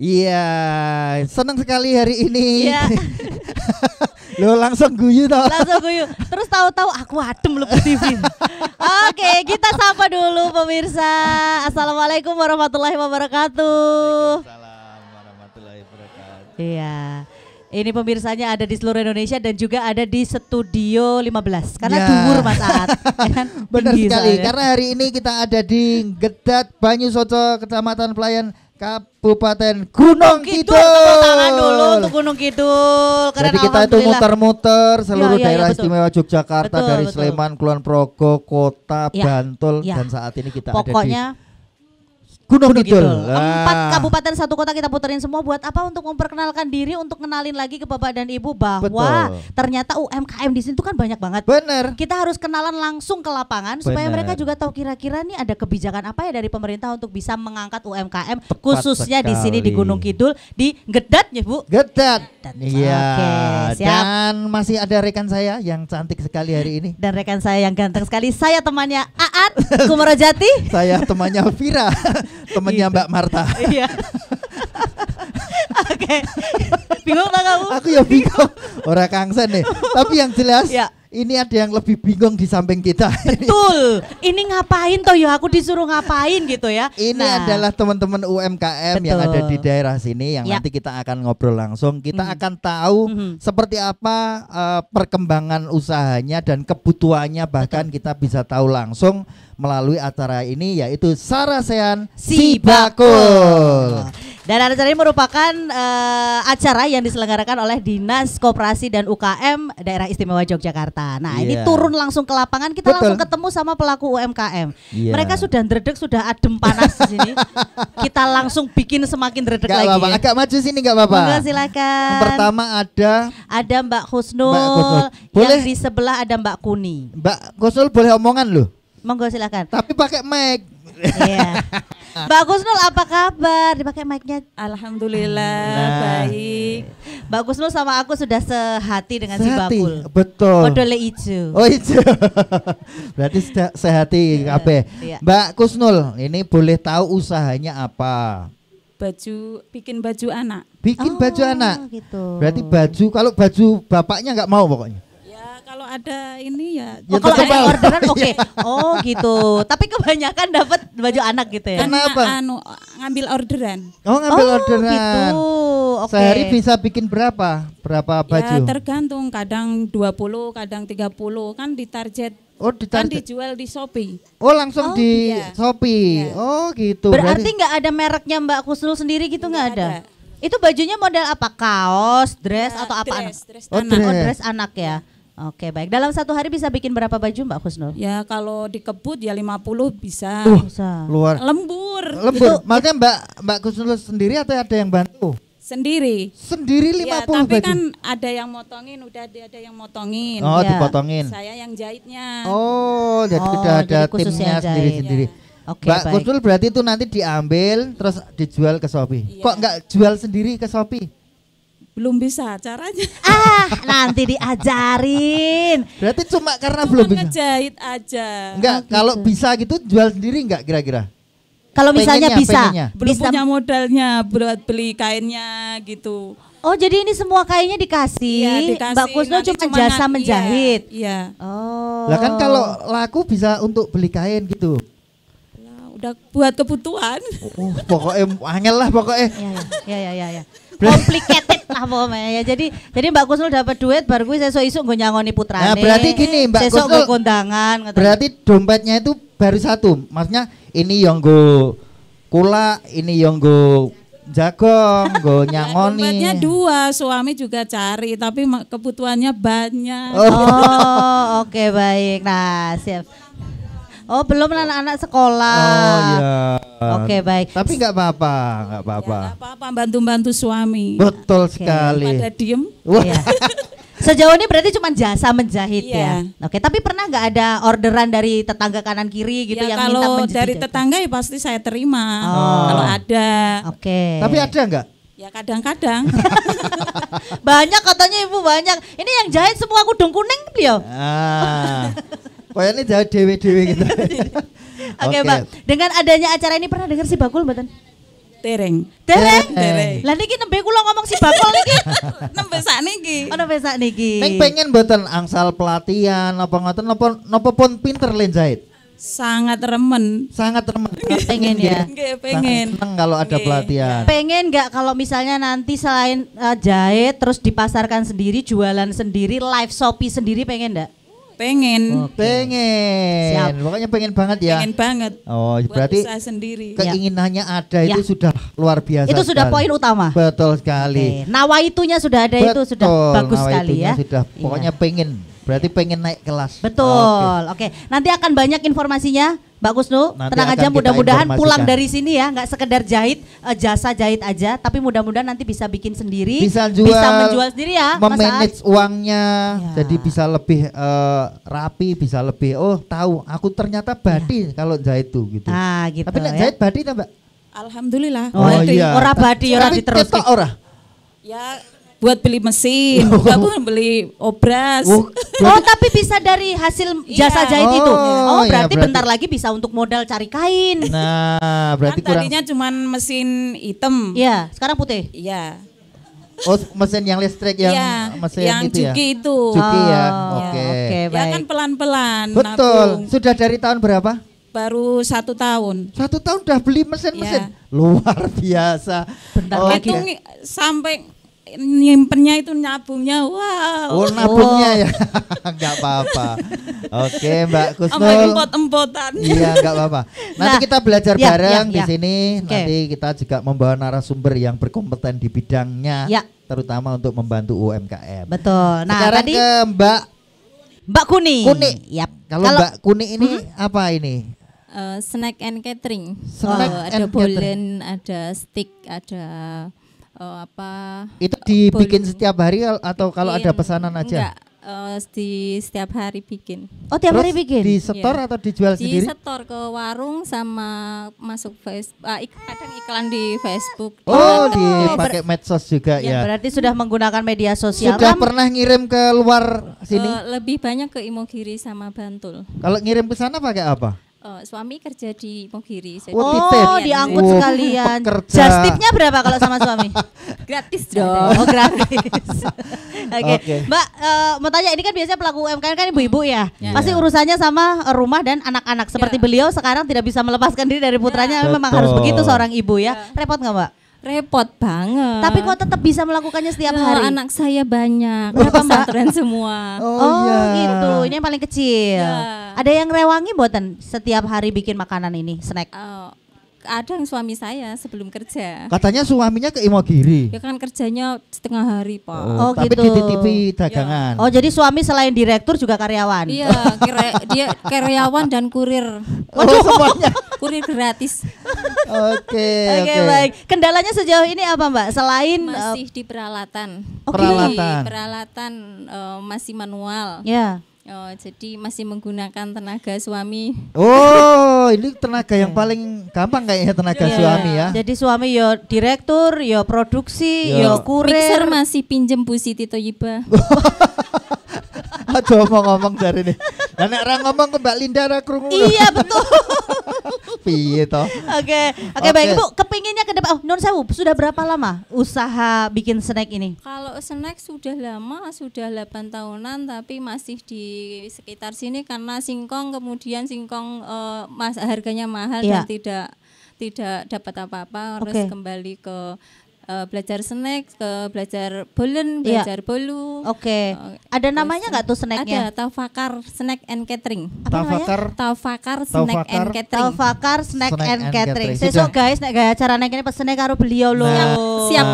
Iya, senang sekali hari ini. Iya. Lo langsung guyu toh. Langsung guyu. Terus tahu-tahu aku adem lepas TV. Oke, kita sapa dulu pemirsa. Assalamualaikum warahmatullahi wabarakatuh. Waalaikumsalam warahmatullahi wabarakatuh. Iya. Ini pemirsanya ada di seluruh Indonesia dan juga ada di Studio 15. Karena Ya. dhuwur Mas Aat. Ya kan? Benar Tinggi sekali, soalnya. karena hari ini kita ada di Gedat Banyusoco, Kecamatan Pelayan, Kabupaten Gunung Kidul. Tepuk tangan dulu untuk Gunung Kidul. Karena Jadi kita itu alhamdulillah. muter-muter seluruh Iya, iya, daerah betul. istimewa Yogyakarta, Betul, dari betul. Sleman, Kulon Progo, Kota, Ya, Bantul, ya. dan saat ini kita Pokoknya ada di Gunung Kidul. Kidul. 4 Ah. kabupaten 1 kota kita puterin semua buat apa? Untuk memperkenalkan diri, untuk kenalin lagi ke Bapak dan Ibu bahwa Betul. ternyata UMKM di sini tuh kan banyak banget. Bener. Kita harus kenalan langsung ke lapangan supaya Bener. mereka juga tahu kira-kira nih ada kebijakan apa ya dari pemerintah untuk bisa mengangkat UMKM Tepat khususnya di sini di sekali. Gunung Kidul di Gedat ya Bu. Gedat. Gedat. Iya. Oke, siap. Dan masih ada rekan saya yang cantik sekali hari ini. Dan rekan saya yang ganteng sekali, saya temannya Aat Kumarojati. Saya temannya Vira, temannya Gitu. Mbak Marta. Iya. Oke. Bingung nggak kamu? Aku ya bingung. Orang kangsen nih. Tapi yang jelas Ya. ini ada yang lebih bingung di samping kita. Betul. Ini ngapain toh ya? Aku disuruh ngapain gitu ya? Ini Nah, adalah teman-teman UMKM yang Betul. ada di daerah sini yang Ya. nanti kita akan ngobrol langsung. Kita Mhm. akan tahu Mhm. seperti apa perkembangan usahanya dan kebutuhannya, bahkan kita bisa tahu langsung melalui acara ini, yaitu Sarasehan Si Bakul. Dan acara ini merupakan acara yang diselenggarakan oleh Dinas Koperasi dan UKM Daerah Istimewa Yogyakarta. Nah, ini Iya. turun langsung ke lapangan, kita Betul. langsung ketemu sama pelaku UMKM. Iya. Mereka sudah ndredeg, sudah adem panas di sini. Kita langsung bikin semakin ndredeg Gak lagi. apa-apa, Ya. agak maju sini gak apa-apa. Monggo silakan. Yang pertama ada Ada Mbak Husnul, Mbak Husnul. yang Boleh? di sebelah ada Mbak Kuni. Mbak Kosul, boleh omongan loh, Monggo silakan. tapi pakai mic. Iya. Mbak Husnul apa kabar? Dipakai mic-nya. Alhamdulillah Nah. baik. Mbak Husnul sama aku sudah sehati dengan si Sehati. Bakul. Betul. Kodole ijo. Oh itu. Berarti sehati kabeh. Iya. Mbak Kusnul, ini boleh tahu usahanya apa? Bikin baju anak. Bikin baju anak. Gitu. Berarti baju, kalau baju bapaknya nggak mau pokoknya. Ya kalau ada ini ya. Ya, Oh, kalau tetep ada mau. orderan oke. Oh gitu. Tapi kebanyakan dapat baju anak gitu ya. Karena apa? Ngambil orderan. Oh ngambil orderan. Gitu. Oke. Sehari bisa bikin berapa? Berapa baju? Ya tergantung, kadang 20, kadang 30 kan ditarget. Oh Kan ditarget. dijual di Shopee. Oh langsung Oh, di iya. Shopee. Iya. Oh gitu. Berarti nggak ada mereknya Mbak Husnul sendiri gitu nggak ada? Nggak Itu bajunya model apa? Kaos, dress Ya, atau apa anak? dress Oh, anak. Oh, dress. dress anak ya. Oke, baik. Dalam satu hari bisa bikin berapa baju Mbak Husnul? Ya kalau dikebut ya 50 bisa. Bisa. luar. Lembur. Lembur. Maksudnya Mbak Kusnul sendiri atau ada yang bantu? Sendiri. Sendiri Ya, 50 tapi baju. kan ada yang motongin, udah ada yang motongin. Oh Ya. dipotongin. Saya yang jahitnya. Oh, jadi Oh, udah ada jadi khusus timnya yang jahit. sendiri-sendiri. Oke, Mbak baik. Kusnul berarti itu nanti diambil terus dijual ke Shopee. Iya. Kok nggak jual sendiri ke Shopee? Belum bisa caranya. Nanti diajarin. Berarti cuma karena Cuma belum bisa. ngejahit aja. Enggak, gitu. kalau bisa gitu jual sendiri enggak kira-kira? Kalau misalnya Pengennya, bisa, pengennya. Belum bisa. punya modalnya buat beli kainnya gitu. Oh, jadi ini semua kainnya dikasih. Iya, dikasih, Mbak Kusnul nanti cuma jasa iya, menjahit. Iya. Oh. Lah kan kalau laku bisa untuk beli kain gitu. Ya, udah buat kebutuhan. Pokoknya angel lah pokoknya. Ya. Complicated lah pokoknya ya. Jadi Mbak Kusnul dapat duit baru gue sesuk isuk nggo nyangoni putrane. Nah, berarti gini, Mbak sesuk Kusnul, nggo kondangan ngoten. Berarti dompetnya itu baru satu. Maksudnya ini yang go kula, ini yang go jagong, go nyangoni. Dompetnya 2, suami juga cari tapi kebutuhannya banyak. Oh, oke baik. Nah, siap. Oh, belum anak-anak sekolah. Oh iya. Oke, baik. Tapi nggak apa-apa, nggak apa-apa. Ya, nggak apa-apa, bantu-bantu suami. Betul Oke. sekali. Pada diem. Wah, Iya. Sejauh ini berarti cuma jasa menjahit Iya. ya. Oke, tapi pernah nggak ada orderan dari tetangga kanan kiri gitu Ya, yang minta kalau menjahit? dari tetangga ya pasti saya terima. Oh. Kalau ada. Oke. tapi ada nggak? Ya kadang-kadang. Banyak katanya Ibu banyak. Ini yang jahit semua kudung kuning beliau. Ah, pokoknya jauh dewe-dewe gitu. Oke, Mbak. Dengan adanya acara ini pernah dengar si Bakul, Mbak? Dereng. Lah niki nembe kula ngomong si bakul niki. Nembe sakniki. Ono besak niki. Neng pengen mboten angsal pelatihan apa ngoten napa pun pinter len jahit. Sangat remen. Sangat remen. Pengen ya. Nggih, pengen. Seneng kalau ada Nggih. pelatihan. Pengen nggak kalau misalnya nanti selain jahit terus dipasarkan sendiri, jualan sendiri, live Shopee sendiri pengen enggak? Pengen. Pengen. Siap. Pokoknya pengen banget ya. Pengen banget. Oh, Buat berarti usaha sendiri. keinginannya ada itu Ya. sudah luar biasa. Itu sudah sekali. poin utama. Betul sekali. Oke. Nawaitunya sudah ada itu sudah bagus sekali ya. Sudah pokoknya Iya. pengen. Berarti pengen naik kelas. Betul. Oke. Nanti akan banyak informasinya. Mbak Kusnu, Nanti tenang akan aja kita mudah-mudahan informasikan. pulang dari sini ya nggak sekedar jahit jasa jahit aja, tapi mudah-mudahan nanti bisa bikin sendiri, Bisa jual, bisa menjual sendiri ya, Mas Aat. memanage uangnya, Ya. jadi bisa lebih rapi, bisa lebih tahu aku ternyata badi kalau jahit tuh gitu. Nah, gitu Tapi nek ya. jahit badi tak, Mbak? Alhamdulillah. Oh, iya. Ora badi, ora Tapi diteruske. ketok ora. Ya buat beli mesin, aku beli obras. Oh, Oh, tapi bisa dari hasil jasa Iya. jahit itu. Oh, Oh, iya, berarti berarti- bentar lagi bisa untuk modal cari kain. Nah, berarti Kan kurang. tadinya cuman mesin hitam. Iya, sekarang putih. Iya. Oh, mesin yang listrik yang Iya, mesin yang itu ya. juki itu. Juki ya. Oh, Oke. oke. Ya Baik. kan pelan-pelan. Betul. nabung. Sudah dari tahun berapa? Baru 1 tahun. 1 tahun udah beli mesin-mesin. Ya. Luar biasa. Bentar Oke. lagi. Itu sampai nyimpennya itu nyabungnya, wow. Oh, nabungnya ya. Enggak apa-apa. Oke, Mbak Sampai Kusnul. empot-empotan. Iya, enggak apa-apa. Nanti Nah, kita belajar ya, bareng ya, di ya. sini. Oke. Nanti kita juga membawa narasumber yang berkompeten di bidangnya, Ya. terutama untuk membantu UMKM. Betul. Nah, Sekarang tadi ke Mbak Kuni. Kuni. Yap. Kalau Mbak Kuni ini apa ini? Snack and catering. Snack and Ada bolen, ada stick, ada apa? Itu dibikin Bolu. setiap hari atau kalau ada Bikin- pesanan aja? Enggak, di setiap hari bikin. Oh, tiap hari Terus bikin. di setor Iya. atau dijual sendiri? Disetor ke warung sama masuk kadang iklan di Facebook. Oh, Di- dipakai medsos juga Ya, ya. berarti sudah menggunakan media sosial. Sudah Ram, pernah ngirim ke luar sini? Lebih banyak ke Imogiri sama Bantul. Kalau ngirim ke sana pakai apa? Suami kerja di Imogiri. jadi Oh, Oh, titip. diangkut Oh, sekalian. pekerja. Just tipnya berapa kalau sama suami? gratis dong. Oh, gratis. Oke. Oke. Mbak, mau tanya ini kan biasanya pelaku UMKM kan ibu-ibu ya. Ya. Pasti urusannya sama rumah dan anak-anak. Seperti Ya. beliau sekarang tidak bisa melepaskan diri dari putranya. Ya. Memang harus Betul. begitu seorang ibu ya. Repot nggak Mbak? Repot banget. Tapi kok tetap bisa melakukannya setiap hari? Anak saya banyak. Berapa pesantren semua. Oh, iya. gitu. Ini yang paling kecil. Ya. Ada yang rewangi buatan setiap hari bikin makanan ini, snack. Kadang suami saya sebelum kerja. Katanya suaminya ke Imogiri. Ya kan kerjanya setengah hari, Pak. Oh, tapi gitu. dititipi dagangan. Oh, jadi suami selain direktur juga karyawan. Iya, dia karyawan dan kurir. Oh, semuanya. Kurir gratis. Oke, Oke, baik. Kendalanya sejauh ini apa, Mbak? Selain Masih di peralatan. Oke. Peralatan. Peralatan masih manual. ya. Jadi masih menggunakan tenaga suami. Oh, ini tenaga yang paling gampang kayaknya tenaga Iya. suami ya. Jadi suami yo direktur, yo produksi, Yo. yo Mixer kurir. masih pinjem Bu Siti Toyiba. Aduh mau ngomong dari ini. Lah nek ra ngomong ke Mbak Linda ra krungu. Iya, betul. Piye toh? Oke, baik Ibu. Kepinginnya ke depan. Oh, non sewu, sudah berapa lama usaha bikin snack ini? Kalau snack sudah lama, sudah 8 tahunan, tapi masih di sekitar sini karena singkong, kemudian singkong harganya mahal Iya. dan tidak dapat apa-apa, harus Oke. kembali ke belajar snack, ke belajar bolen, Iya. belajar bolu. Oke. Ada namanya nggak tuh snacknya? Ada Taufakar Snack and Catering. Apa namanya? Tafakar. Taufakar Snack and Catering. Taufakar Snack, Snack and and Catering. Catering. Sesuk guys, nek gaya acara nek ini pesennya karo beliau loh. Siap.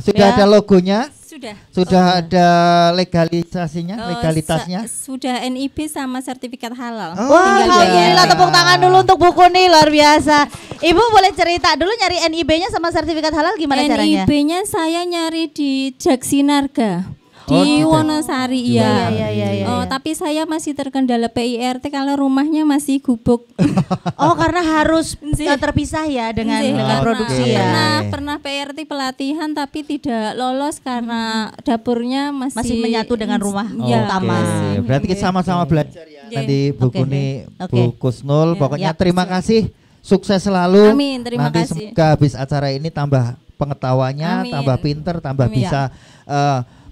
Sudah Ya. ada logonya? Sudah. Sudah ada legalisasinya, Oh, legalitasnya? Sudah NIB sama sertifikat halal. Oh, Wah, tinggal alhamdulillah bayar. tepuk tangan dulu untuk buku nih, luar biasa. Ibu boleh cerita dulu nyari NIB-nya sama sertifikat halal gimana caranya? NIB-nya saya nyari di Jaksinarga. Oh, Di di Wonosari Iya, ya. iya. Tapi saya masih terkendala PIRT kalau rumahnya masih gubuk. Oh, karena harus Nggih. terpisah ya dengan Nggih, dengan karena produksi Oke. ya. Pernah PRT pelatihan tapi tidak lolos karena dapurnya Masih menyatu dengan rumah Ya. utama. Oke, berarti kita sama-sama belajar ya. Oke. Nanti Bu Oke. Kuni, Oke. Bu Kusnul, Ya. pokoknya Ya. terima kasih Sukses selalu. Amin, terima Nanti kasih. semoga habis acara ini tambah pengetahuannya, Amin. tambah pinter, tambah Amin. bisa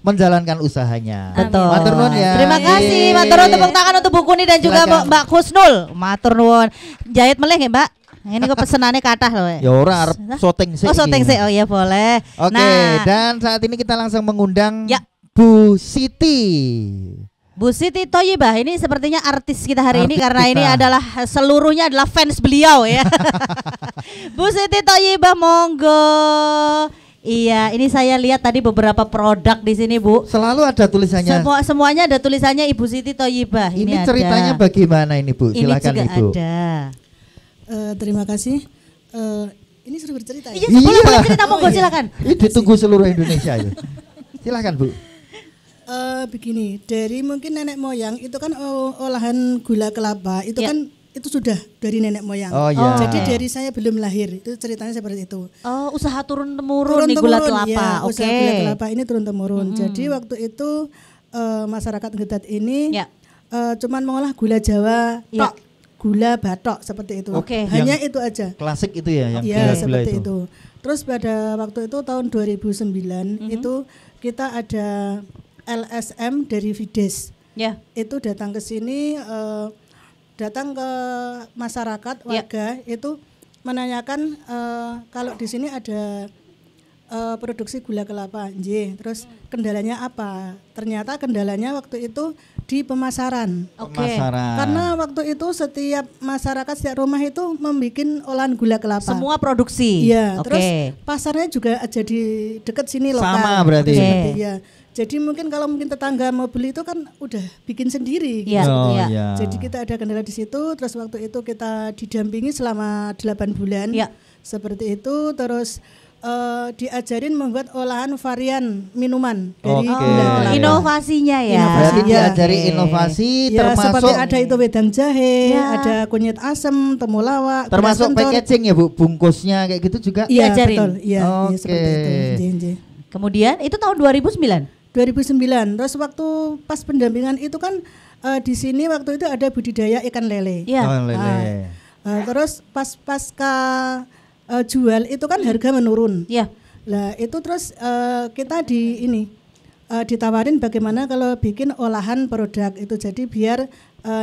menjalankan usahanya. Betul. Matur nuwun ya. Terima kasih, matur nuwun, tepuk tangan untuk Bu Kuni dan juga Silakan. Mbak Kusnul. Matur nuwun. Jahit meleh ya, Mbak. Ini kok pesenannya kathah loh. Ya ora arep syuting sih. Oh, syuting sih. Oh iya boleh. Oke, dan saat ini kita langsung mengundang Ya. Bu Siti. Bu Siti Thoyibah ini sepertinya artis kita hari ini Artis karena kita. ini adalah seluruhnya adalah fans beliau ya. Bu Siti Thoyibah monggo. Iya, ini saya lihat tadi beberapa produk di sini, Bu. Selalu ada tulisannya. Semuanya ada tulisannya Ibu Siti Thoyibah. Ini ada. ceritanya bagaimana ini, Bu? Ini Silakan juga Ibu. ada. Terima kasih. Ini sudah bercerita ya? Iya, boleh cerita monggo silakan. Ini ditunggu seluruh Indonesia itu. Silakan, Bu. Begini, dari mungkin nenek moyang itu kan olahan gula kelapa itu Ya. kan itu sudah dari nenek moyang. Oh ya. Jadi dari saya belum lahir itu ceritanya seperti itu. Oh, usaha turun temurun nih gula kelapa. ya, Oke. usaha gula kelapa ini turun temurun. Jadi waktu itu masyarakat Ngedat ini Ya. cuman mengolah gula Jawa, Ya. gula batok seperti itu. Oke. Hanya itu aja. Klasik itu ya, yang Iya gula-gula seperti itu. itu. Terus pada waktu itu tahun 2009 itu kita ada LSM dari Fides. Ya. Itu datang ke sini, datang ke masyarakat warga itu menanyakan kalau di sini ada produksi gula kelapa, terus kendalanya apa? Ternyata kendalanya waktu itu di pemasaran. Oke. Pemasaran. Karena waktu itu setiap masyarakat, setiap rumah itu membuat olahan gula kelapa. Semua produksi. Iya, Oke. terus pasarnya juga ada di dekat sini lokal. Sama berarti. Seperti, Oke. ya. Jadi mungkin kalau mungkin tetangga mau beli itu kan udah bikin sendiri. Iya, Oh, iya. iya. Jadi kita ada kendala di situ. Terus waktu itu kita didampingi selama 8 bulan. Iya. Seperti itu. Terus diajarin membuat olahan varian minuman dari Oke. gula kelapa. Inovasinya ya. Inovasi. Berarti Iya. diajari inovasi Ya, termasuk seperti ada itu wedang jahe, Ya. ada kunyit asem, temulawak, termasuk beras kencur. packaging ya, Bu, bungkusnya kayak gitu juga. Iya, diajarin. betul. Iya, Oke. iya, seperti itu. Nje. Kemudian itu tahun 2009. 2009. Terus waktu pas pendampingan itu kan di sini waktu itu ada budidaya ikan lele. Iya. Oh, lele. Terus pasca jual itu kan harga menurun. Iya. Lah itu terus kita ditawarin bagaimana kalau bikin olahan produk itu jadi biar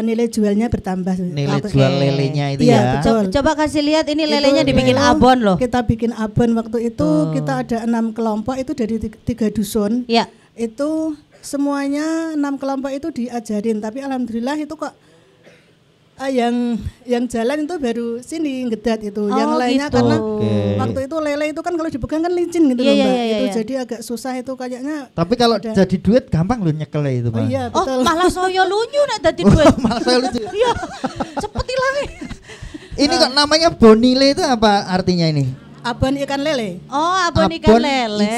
nilai jualnya bertambah. Nilai Oke. jual lelenya itu Iya, ya. betul. Coba kasih lihat ini lelenya Itu dibikin itu abon loh. Kita bikin abon waktu itu kita ada 6 kelompok itu dari 3 dusun. Iya. Itu semuanya 6 kelompok itu diajarin, tapi alhamdulillah itu kok yang jalan itu baru sini Ngedat itu. Yang Oh, lainnya gitu. karena Oke. waktu itu lele itu kan kalau dipegang kan licin gitu Iya, loh, iya, Mbak. iya, Itu iya. jadi agak susah itu kayaknya. Tapi kalau Udah. jadi duit gampang loh nyekel itu, Oh Mas. iya Oh, betul. malah saya lunyu nek dadi duit. Malah saya lucu. Iya. Cepet hilangnya. Ini kok namanya bonile itu apa artinya ini? Abon ikan lele. Oh, abon ikan Abon lele.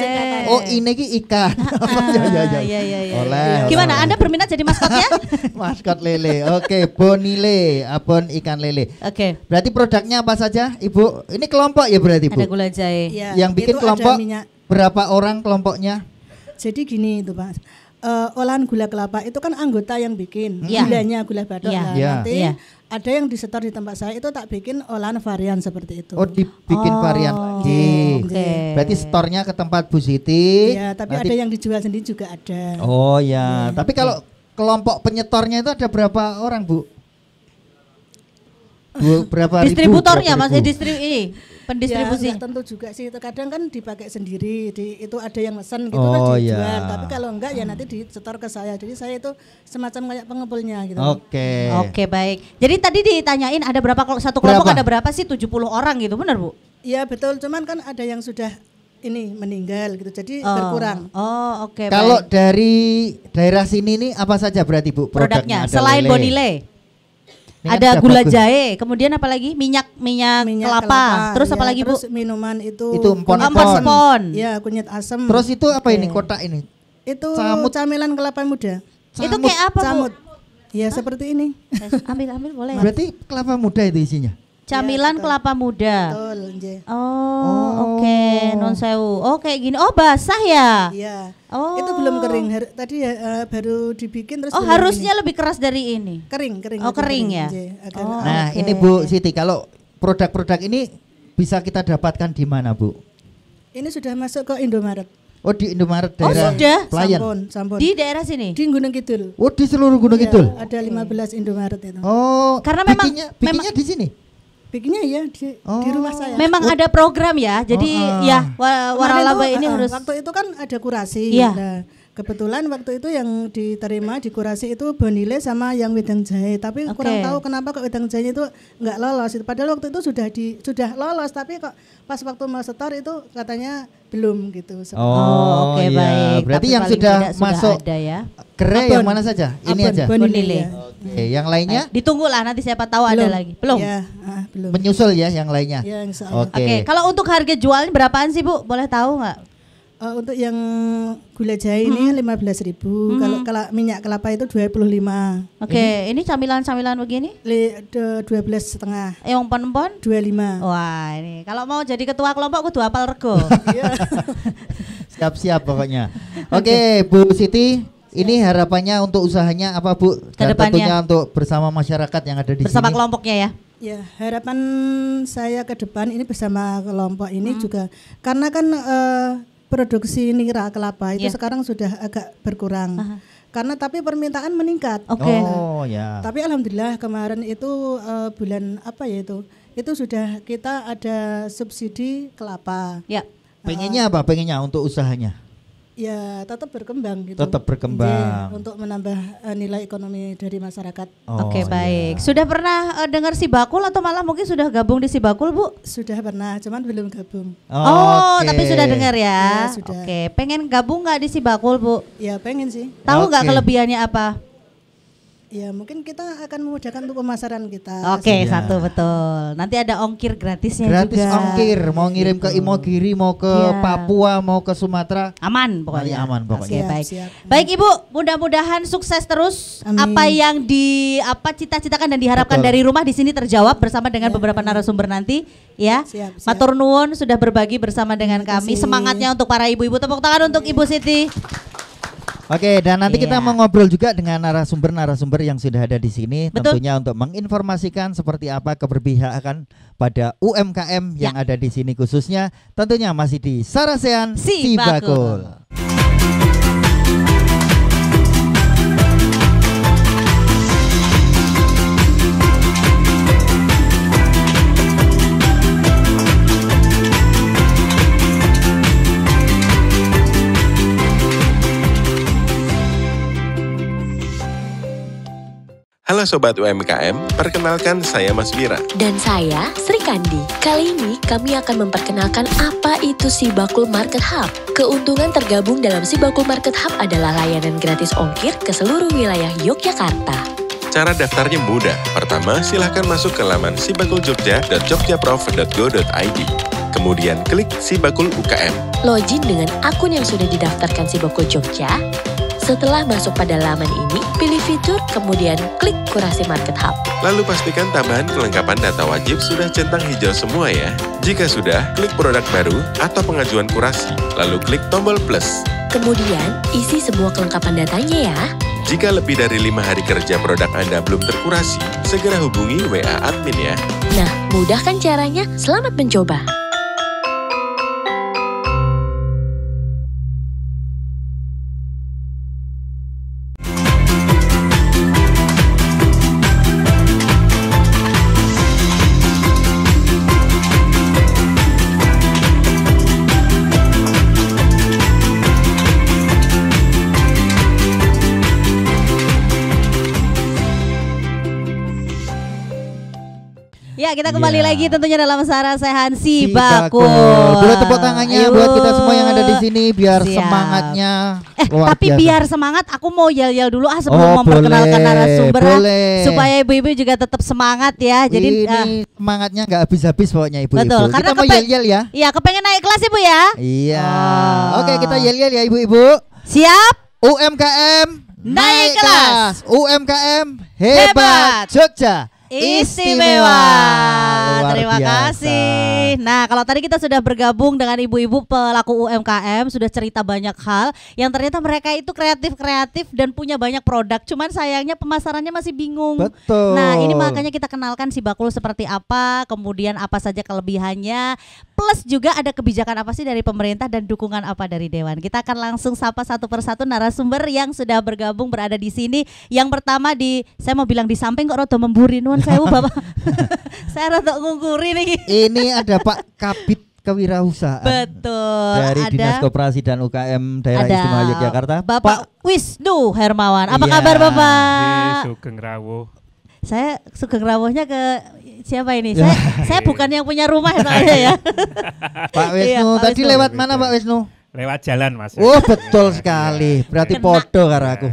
Oh, ini ki ikan. Iya, iya, iya. Oleh. Gimana? Anda berminat jadi maskotnya? Maskot lele. Oke, bonile, abon ikan lele. Oke. Berarti produknya apa saja, Ibu? Ini kelompok ya berarti, Bu? Ada gula jahe. Iya, Yang bikin itu kelompok ada minyak. berapa orang kelompoknya? Jadi gini itu Pak. Olahan gula kelapa itu kan anggota yang bikin. Iya. Gulanya gula batok. Iya. Nah, Iya. nanti Iya. ada yang disetor di tempat saya itu tak bikin olahan varian seperti itu. Oh, dibikin varian lagi. Oke. Berarti stornya ke tempat Bu Siti. Iya, tapi nanti- ada yang dijual sendiri juga ada. Oh ya, tapi kalau kelompok penyetornya itu ada berapa orang, Bu? Berapa ribu? Distributornya Berapa Mas, ribu? ini pendistribusi. Ya, enggak tentu juga sih. Terkadang kan dipakai sendiri, itu ada yang mesen gitu Oh, kan dijual. ya. Tapi kalau enggak ya nanti disetor ke saya. Jadi saya itu semacam kayak pengepulnya gitu. Oke. Oke, baik. Jadi tadi ditanyain ada berapa satu kelompok Berapa? ada berapa sih? 70 orang gitu, benar, Bu? Iya betul. Cuman kan ada yang sudah ini meninggal gitu. Jadi berkurang. Oh, oke. Kalau baik. dari daerah sini nih apa saja berarti, Bu? Produknya Ada selain lele. bonile, Ini kan ada udah gula bagus. jahe, kemudian apa lagi? Minyak kelapa. Terus apa ya, lagi, Bu? terus minuman itu Itu empon. kunyit Empon. asem. Empon. Ya, kunyit asem. Terus itu apa ini kotak ini? itu camut. camilan kelapa muda. Itu kayak apa, Camut. Bu? Ya, seperti ini. Ambil boleh. Berarti kelapa muda itu isinya. Camilan betul. kelapa muda. Betul, nje. Oh, oke, non sewu. Oh, kayak gini. Oh, basah ya? Iya. Oh. Itu belum kering. Tadi ya, baru dibikin terus Oh, belum harusnya ini. lebih keras dari ini. kering. Oh, aja kering ya? nje. Agar Oh. Nah, oke. ini Bu Siti, kalau produk-produk ini bisa kita dapatkan di mana, Bu? Ini sudah masuk ke Indomaret. Oh, di Indomaret Oh, daerah sudah? Pelayan. Sampun. Di daerah sini. Di Gunung Kidul. Oh, di seluruh Gunung Iya, Kidul. Ada 15 Indomaret itu. Oh, Karena memang- bikinnya di sini. Bikinnya ya di rumah saya. Memang ada program ya. Jadi ya Kemarin waralaba tuh, ini harus waktu itu kan ada kurasi. Iya. Nah, kebetulan waktu itu yang diterima di kurasi itu Bonile sama yang wedang jahe. Tapi Oke. kurang tahu kenapa kok wedang jahe itu nggak lolos. Padahal waktu itu sudah lolos, tapi kok pas waktu mau setor itu katanya belum gitu. Oh, oke, iya. baik. Berarti Tapi yang paling sudah tidak masuk ada ya. kere Abon. yang mana saja? Ini Abon, aja. Bonile. Bonile. Ya. Oke, yang lainnya Ditunggulah nanti siapa tahu ada lagi. Belum. Ya, belum. menyusul ya yang lainnya. Ya, insya Allah. Oke. Oke, kalau untuk harga jualnya berapaan sih, Bu? Boleh tahu nggak? Untuk yang gula jahe ini 15.000. Kalau minyak kelapa itu 25. Oke, ini camilan-camilan begini? 12,5. Yang empon-empon? 25. Wah, ini kalau mau jadi ketua kelompok kudu hafal rego. Siap-siap pokoknya. Oke, Bu Siti, ini harapannya untuk usahanya apa, Bu? Dan Kedepannya. tentunya untuk bersama masyarakat yang ada di Bersama sini. kelompoknya ya. Ya, harapan saya ke depan ini bersama kelompok ini juga karena kan produksi nira kelapa itu Ya. sekarang sudah agak berkurang. Karena tapi permintaan meningkat. Oke. Oh, ya. Tapi alhamdulillah kemarin itu bulan apa ya itu? Itu sudah kita ada subsidi kelapa. Ya. Pengennya apa? Pengennya untuk usahanya? Ya, tetap berkembang gitu. Tetap berkembang. Iya, untuk menambah nilai ekonomi dari masyarakat. Oke, Oh, baik. iya. Sudah pernah dengar si bakul atau malah mungkin sudah gabung di si bakul, Bu? Sudah pernah, cuman belum gabung. Oh, Oke. tapi sudah dengar ya. Ya, sudah. Oke, pengen gabung nggak di si bakul, Bu? Ya, pengen sih. Tahu nggak Oke. kelebihannya apa? Ya, mungkin kita akan memudahkan untuk pemasaran kita. Oke, Iya. satu betul. Nanti ada ongkir gratisnya Gratis juga. ongkir, mau ngirim ke Imogiri, mau ke Iya. Papua, mau ke Sumatera. Aman pokoknya. Mari aman pokoknya. Oke, Siap, baik. siap. Baik Ibu, mudah-mudahan sukses terus. Amin. Apa yang cita-citakan dan diharapkan Betul. dari rumah di sini terjawab bersama dengan beberapa narasumber nanti ya. Siap, siap. Matur nuwun sudah berbagi bersama dengan Terima kami. kasih. Semangatnya untuk para ibu-ibu. Tepuk tangan untuk Ibu Siti. Oke, dan nanti kita Iya. mau ngobrol juga dengan narasumber-narasumber yang sudah ada di sini, Betul. tentunya untuk menginformasikan seperti apa keberpihakan pada UMKM yang ada di sini khususnya, tentunya masih di Sarasehan Si Bakul. Bakul. Halo Sobat UMKM, perkenalkan saya Mas Wira. Dan saya, Sri Kandi. Kali ini kami akan memperkenalkan apa itu Si Bakul Market Hub. Keuntungan tergabung dalam Si Bakul Market Hub adalah layanan gratis ongkir ke seluruh wilayah Yogyakarta. Cara daftarnya mudah. Pertama, silahkan masuk ke laman sibakuljogja.jogjaprof.go.id. Kemudian klik Si Bakul UKM. Login dengan akun yang sudah didaftarkan Si Bakul Jogja. Setelah masuk pada laman ini, pilih fitur, kemudian klik Kurasi Market Hub. Lalu pastikan tambahan kelengkapan data wajib sudah centang hijau semua ya. Jika sudah, klik produk baru atau pengajuan kurasi, lalu klik tombol plus. Kemudian, isi semua kelengkapan datanya ya. Jika lebih dari 5 hari kerja produk Anda belum terkurasi, segera hubungi WA admin ya. Nah, mudah kan caranya? Selamat mencoba. Ya, kita kembali Iya. lagi tentunya dalam Sarasehan Si Si Bakul. Boleh tepuk tangannya Ayo. buat kita semua yang ada di sini biar Siap. semangatnya luar Tapi biasa. biar semangat aku mau yel-yel dulu sebelum Oh, memperkenalkan boleh, narasumber boleh. supaya ibu-ibu juga tetap semangat ya. Jadi ini semangatnya nggak habis-habis pokoknya ibu-ibu. betul, karena Kita mau yel-yel ya. Iya, kepengen naik kelas Ibu ya. Iya. Oh. Oke, kita yel-yel ya ibu-ibu. Siap? UMKM Naik kelas. UMKM Hebat. hebat Jogja Istimewa. Luar Terima biasa. kasih. kasih. Nah, kalau tadi kita sudah bergabung dengan ibu-ibu pelaku UMKM, sudah cerita banyak hal yang ternyata mereka itu kreatif dan punya banyak produk. Cuman sayangnya pemasarannya masih bingung. Betul. Nah, ini makanya kita kenalkan si bakul seperti apa, kemudian apa saja kelebihannya, plus juga ada kebijakan apa sih dari pemerintah dan dukungan apa dari Dewan. Kita akan langsung sapa satu persatu narasumber yang sudah bergabung berada di sini. Yang pertama saya mau bilang di samping kok rada memburi nuwun sewu Bapak. Saya rada ngungkuri nih. Ini ada Pak Kabid Kewirausahaan. Betul. Dari ada Dinas Koperasi dan UKM Daerah Istimewa Yogyakarta. Bapak Wisnu Hermawan. Apa Iya. kabar Bapak? Sugeng rawuh. Saya Sugeng rawuhnya ke siapa ini? Saya bukan yang punya rumah soalnya ya. Pak Wisnu, Iya, Pak tadi Wisnu. lewat mana Pak Wisnu? Lewat jalan Mas. Oh betul sekali. Berarti Kena. podo karo aku.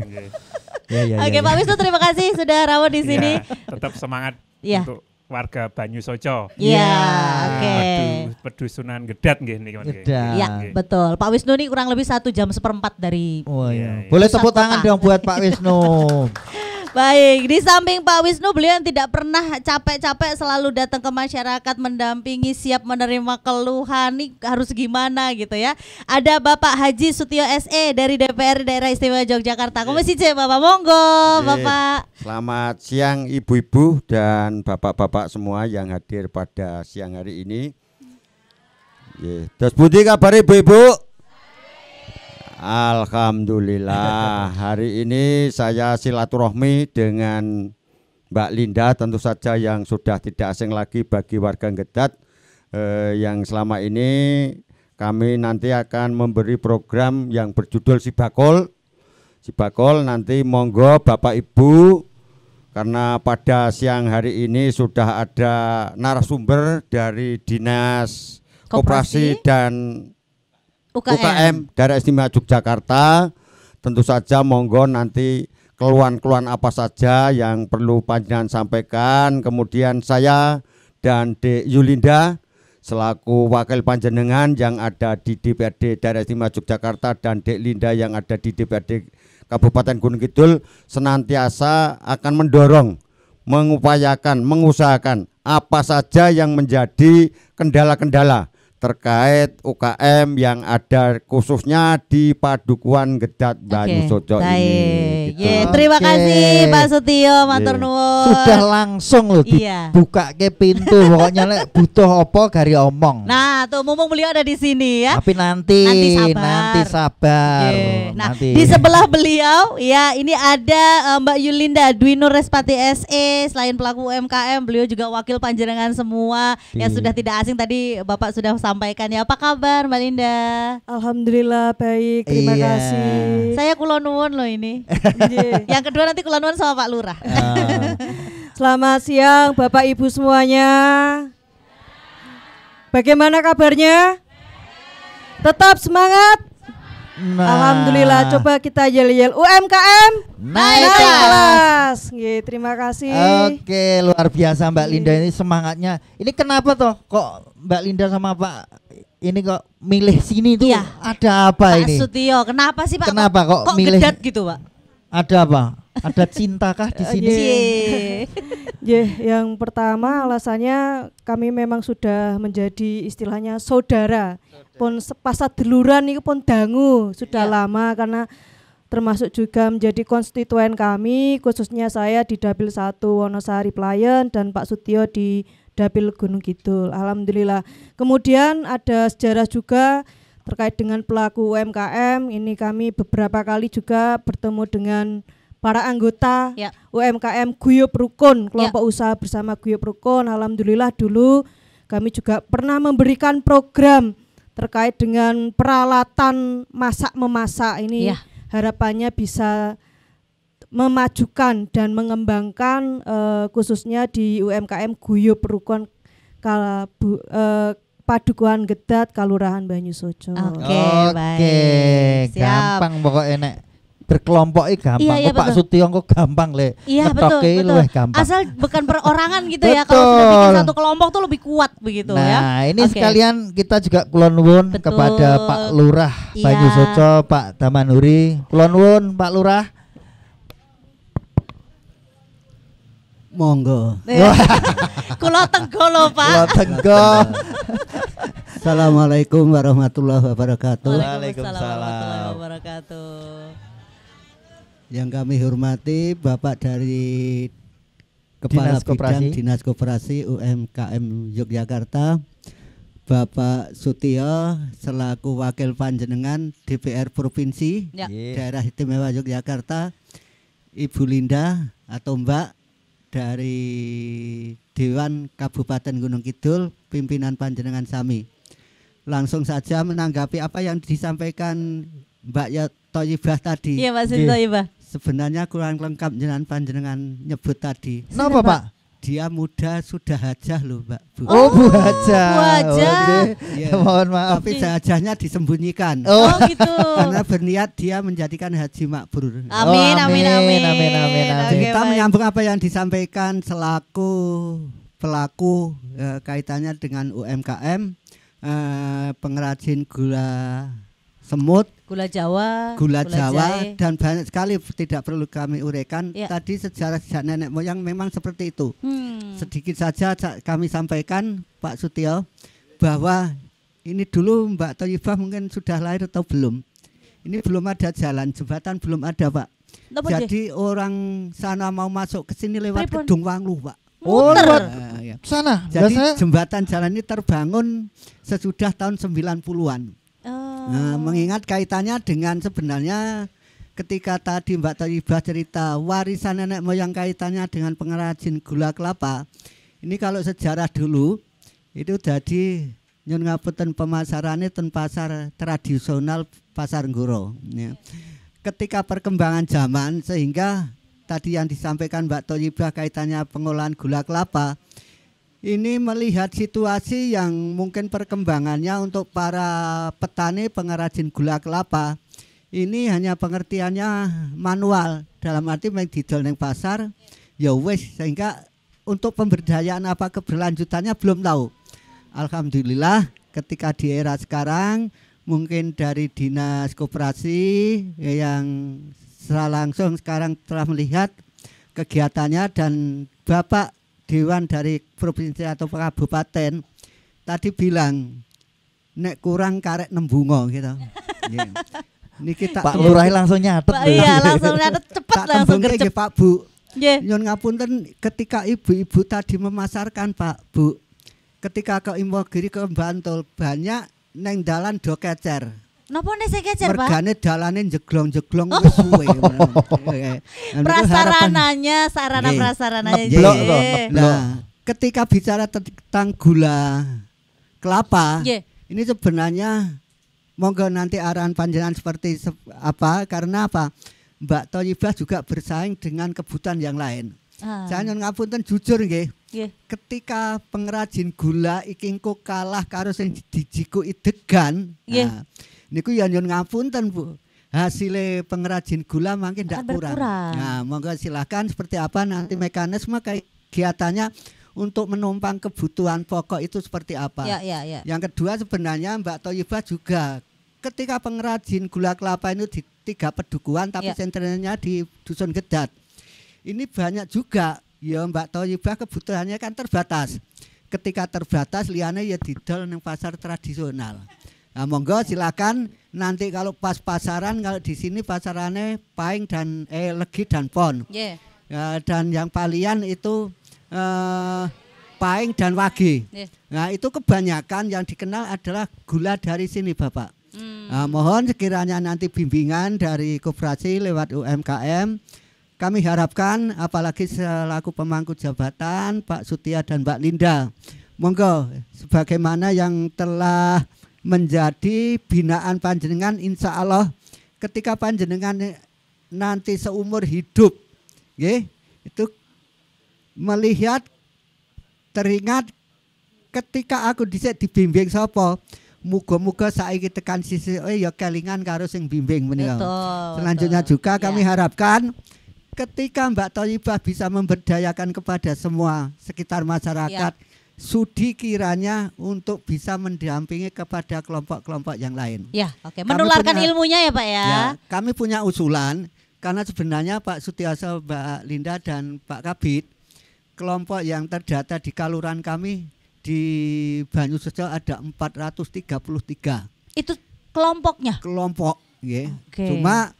Ya, Oke Pak Wisnu, terima kasih sudah rawuh di sini. Tetap semangat Iya. untuk warga Banyu Soco. Iya, oke. Pedusunan Gedat nggih niki. Gedat. Iya, betul. Pak Wisnu ini kurang lebih 1 jam seperempat dari Oh iya. Iya. Boleh Pusat tepuk tangan kota. dong buat Pak Wisnu. Baik, di samping Pak Wisnu, beliau yang tidak pernah capek-capek selalu datang ke masyarakat, mendampingi, siap menerima keluhan, nih harus gimana gitu ya. Ada Bapak Haji Sutio SE dari DPR Daerah Istimewa Yogyakarta. Komisi C, Bapak, monggo, Bapak. Selamat siang ibu-ibu dan bapak-bapak semua yang hadir pada siang hari ini. Terus pundi kabar ibu-ibu? Alhamdulillah, hari ini saya silaturahmi dengan Mbak Linda, tentu saja yang sudah tidak asing lagi bagi warga Gedat, yang selama ini kami nanti akan memberi program yang berjudul Sibakul. Sibakul nanti monggo Bapak Ibu, karena pada siang hari ini sudah ada narasumber dari Dinas Koperasi dan UKM Daerah Istimewa Yogyakarta. Tentu saja monggo nanti keluhan-keluhan apa saja yang perlu panjenengan sampaikan. Kemudian saya dan Dek Yulinda selaku wakil panjenengan yang ada di DPRD Daerah Istimewa Yogyakarta dan Dek Linda yang ada di DPRD Kabupaten Gunung Kidul senantiasa akan mendorong, mengupayakan, mengusahakan apa saja yang menjadi kendala-kendala terkait UKM yang ada khususnya di Padukuhan Gedat Banyu Soco ini. Gitu. Terima kasih Pak Sutio, matur nuwun. Sudah langsung loh Iya. dibuka ke pintu. Pokoknya lek butuh apa gari omong. Nah, tuh mumpung beliau ada di sini ya. Tapi nanti sabar. Oke. Nah, Nanti. di sebelah beliau ya ini ada Mbak Yulinda Dwi Nur Respati SE. Selain pelaku UMKM, beliau juga wakil panjenengan semua yang sudah tidak asing tadi Bapak sudah sampaikan ya. Apa kabar Mbak Linda? Alhamdulillah baik, terima Iya. kasih. Saya kulon nuwun loh ini. Yang kedua nanti kulon nuwun sama Pak Lurah. Selamat siang Bapak Ibu semuanya. Bagaimana kabarnya? Tetap semangat. Nah. Alhamdulillah, coba kita yel-yel UMKM Naik kelas. Nggih, terima kasih. Oke, luar biasa Mbak Linda ini semangatnya. Ini kenapa toh kok Mbak Linda sama Pak ini kok milih sini tuh? Iya. Ada apa Pak ini? Sutio, kenapa sih Pak? Kenapa kok milih? Gedat gitu Pak? Ada apa? Ada cintakah di sini? Yang pertama alasannya kami memang sudah menjadi istilahnya saudara. Pun pasat deluran itu pun dangu sudah lama karena termasuk juga menjadi konstituen kami, khususnya saya di Dapil 1 Wonosari Pelayan dan Pak Sutio di Dapil Gunung Kidul. Alhamdulillah. Kemudian ada sejarah juga terkait dengan pelaku UMKM. Ini kami beberapa kali juga bertemu dengan para anggota UMKM Guyub Rukun, kelompok usaha bersama Guyub Rukun. Alhamdulillah dulu kami juga pernah memberikan program terkait dengan peralatan masak-memasak ini. Harapannya bisa memajukan dan mengembangkan khususnya di UMKM Guyub Rukun Padukuhan Gedat Kalurahan Banyu Soco. Oke, baik. Gampang pokoknya nek berkelompok gampang. Iya, Pak betul. Sutio kok gampang le. Iya betul, Ngetoke luwih gampang. Asal bukan perorangan gitu ya. Kalau sudah bikin satu kelompok tuh lebih kuat begitu ya. Nah ini Oke. sekalian kita juga kulon nuwun kepada Pak Lurah Banyu Iya. Soco, Pak Damanuri. Kulon nuwun Pak Lurah. Monggo. Kulo tenggo lho Pak. Kulo tenggo. Assalamualaikum warahmatullahi wabarakatuh. Waalaikumsalam warahmatullahi wabarakatuh. Yang kami hormati Bapak dari Kepala Dinas Koperasi. Bidang Dinas Koperasi UMKM Yogyakarta, Bapak Sutio selaku Wakil Panjenengan DPR Provinsi Ya. Daerah Istimewa Yogyakarta, Ibu Linda atau Mbak dari Dewan Kabupaten Gunung Kidul, pimpinan panjenengan sami. Langsung saja menanggapi apa yang disampaikan Mbak Thoyibah tadi. Iya Pak Sintoyibah. Sebenarnya kurang lengkap panjenengan nyebut tadi. Kenapa Pak? Dia muda sudah hajah loh Mbak Bu. Oh, Bu Haja. Bu Haja. Oke. Iya. Mohon maaf. Tapi hajahnya disembunyikan. Oh gitu. Karena berniat dia menjadikan haji makbrur. Amin, amin, amin. amin. Oke, Kita baik. menyambung apa yang disampaikan selaku pelaku kaitannya dengan UMKM, pengrajin gula semut, Gula Jawa, gula Jawa, jahe. dan banyak sekali tidak perlu kami uraikan. Ya. Tadi sejarah sejak nenek moyang memang seperti itu. Hmm. Sedikit saja kami sampaikan Pak Sutio bahwa ini dulu Mbak Thoyibah mungkin sudah lahir atau belum. Ini belum ada jalan, jembatan belum ada Pak. Napa, Jadi orang sana mau masuk ke sini lewat Pripun? Gedung Wanglu Pak. Oh, Muter. lewat Ya. sana. Jadi Biasanya jembatan jalan ini terbangun sesudah tahun 90-an. Oh. Nah, mengingat kaitannya dengan sebenarnya ketika tadi Mbak Thoyibah cerita warisan nenek moyang kaitannya dengan pengrajin gula kelapa. Ini kalau sejarah dulu itu jadi nyun ngapunten pemasarannya ten pasar tradisional Pasar Nggoro. Ya. Ketika perkembangan zaman sehingga tadi yang disampaikan Mbak Thoyibah kaitannya pengolahan gula kelapa. Ini melihat situasi yang mungkin perkembangannya untuk para petani pengrajin gula kelapa ini hanya pengertiannya manual, dalam arti main didol neng pasar ya wes, sehingga untuk pemberdayaan apa keberlanjutannya belum tahu. Alhamdulillah ketika di era sekarang mungkin dari Dinas Koperasi yang secara langsung sekarang telah melihat kegiatannya, dan Bapak Dewan dari provinsi atau kabupaten tadi bilang nek kurang karek nembungo gitu. Yeah. Ini kita Pak Lurah langsung nyatet. Pak, iya, langsung nyatet cepet tak langsung tembungke gercep. nggih, Pak Bu. Nggih. Nyun ngapunten ketika ibu-ibu tadi memasarkan Pak Bu, ketika ke Imogiri ke Bantul banyak neng dalan do kecer. Napa nek saya kecer, Pak? Mergane dalane jeglong-jeglong wis suwe. Prasarananya, sarana Nggih. prasarananya. Ngeblok nggih. toh, ngeblok. Nah, ketika bicara tentang gula kelapa, Nggih. ini sebenarnya monggo nanti arahan panjenengan seperti apa, karena apa? Mbak Thoyibah juga bersaing dengan kebutuhan yang lain. Ah. Saya nyun ngapunten jujur nggih. Nggih. Ketika pengrajin gula iki engko kalah karo sing dijikuki degan. Nggih. Nah, niku ya nyun ngapunten Bu. Hasilnya pengrajin gula makin tidak Akan kurang. berkurang. Nah, monggo silakan seperti apa nanti mekanisme kegiatannya untuk menumpang kebutuhan pokok itu seperti apa. Ya, ya, ya. Yang kedua sebenarnya Mbak Thoyibah juga ketika pengrajin gula kelapa itu di 3 pedukuhan tapi Ya. senternya di Dusun Gedat. Ini banyak juga ya Mbak Thoyibah kebutuhannya kan terbatas. Ketika terbatas liane ya didol nang pasar tradisional. Nah, monggo silakan nanti kalau pas pasaran, kalau di sini pasarannya Paing dan Legi dan Pon. Nggih. Dan yang palian itu Paing dan Wage. Nggih. Nah, itu kebanyakan yang dikenal adalah gula dari sini Bapak. Hmm. Nah, mohon sekiranya nanti bimbingan dari koperasi lewat UMKM, kami harapkan apalagi selaku pemangku jabatan Pak Sutia dan Mbak Linda, monggo sebagaimana yang telah menjadi binaan panjenengan, insya Allah ketika panjenengan nanti seumur hidup, itu melihat teringat ketika aku dhisik dibimbing sapa. Muga-muga saiki tekan sisi ya kelingan karo sing bimbing menika. Selanjutnya juga kami harapkan ketika Mbak Thoyibah bisa memberdayakan kepada semua sekitar masyarakat, sudi kiranya untuk bisa mendampingi kepada kelompok-kelompok yang lain. Ya, oke. Kami Menularkan punya- ilmunya ya, Pak ya. Ya, kami punya usulan karena sebenarnya Pak Sutioso, Mbak Linda dan Pak Kabit, kelompok yang terdata di kaluran kami di Banyusoco ada 433 Itu kelompoknya. kelompok, nggih. Oke. Cuma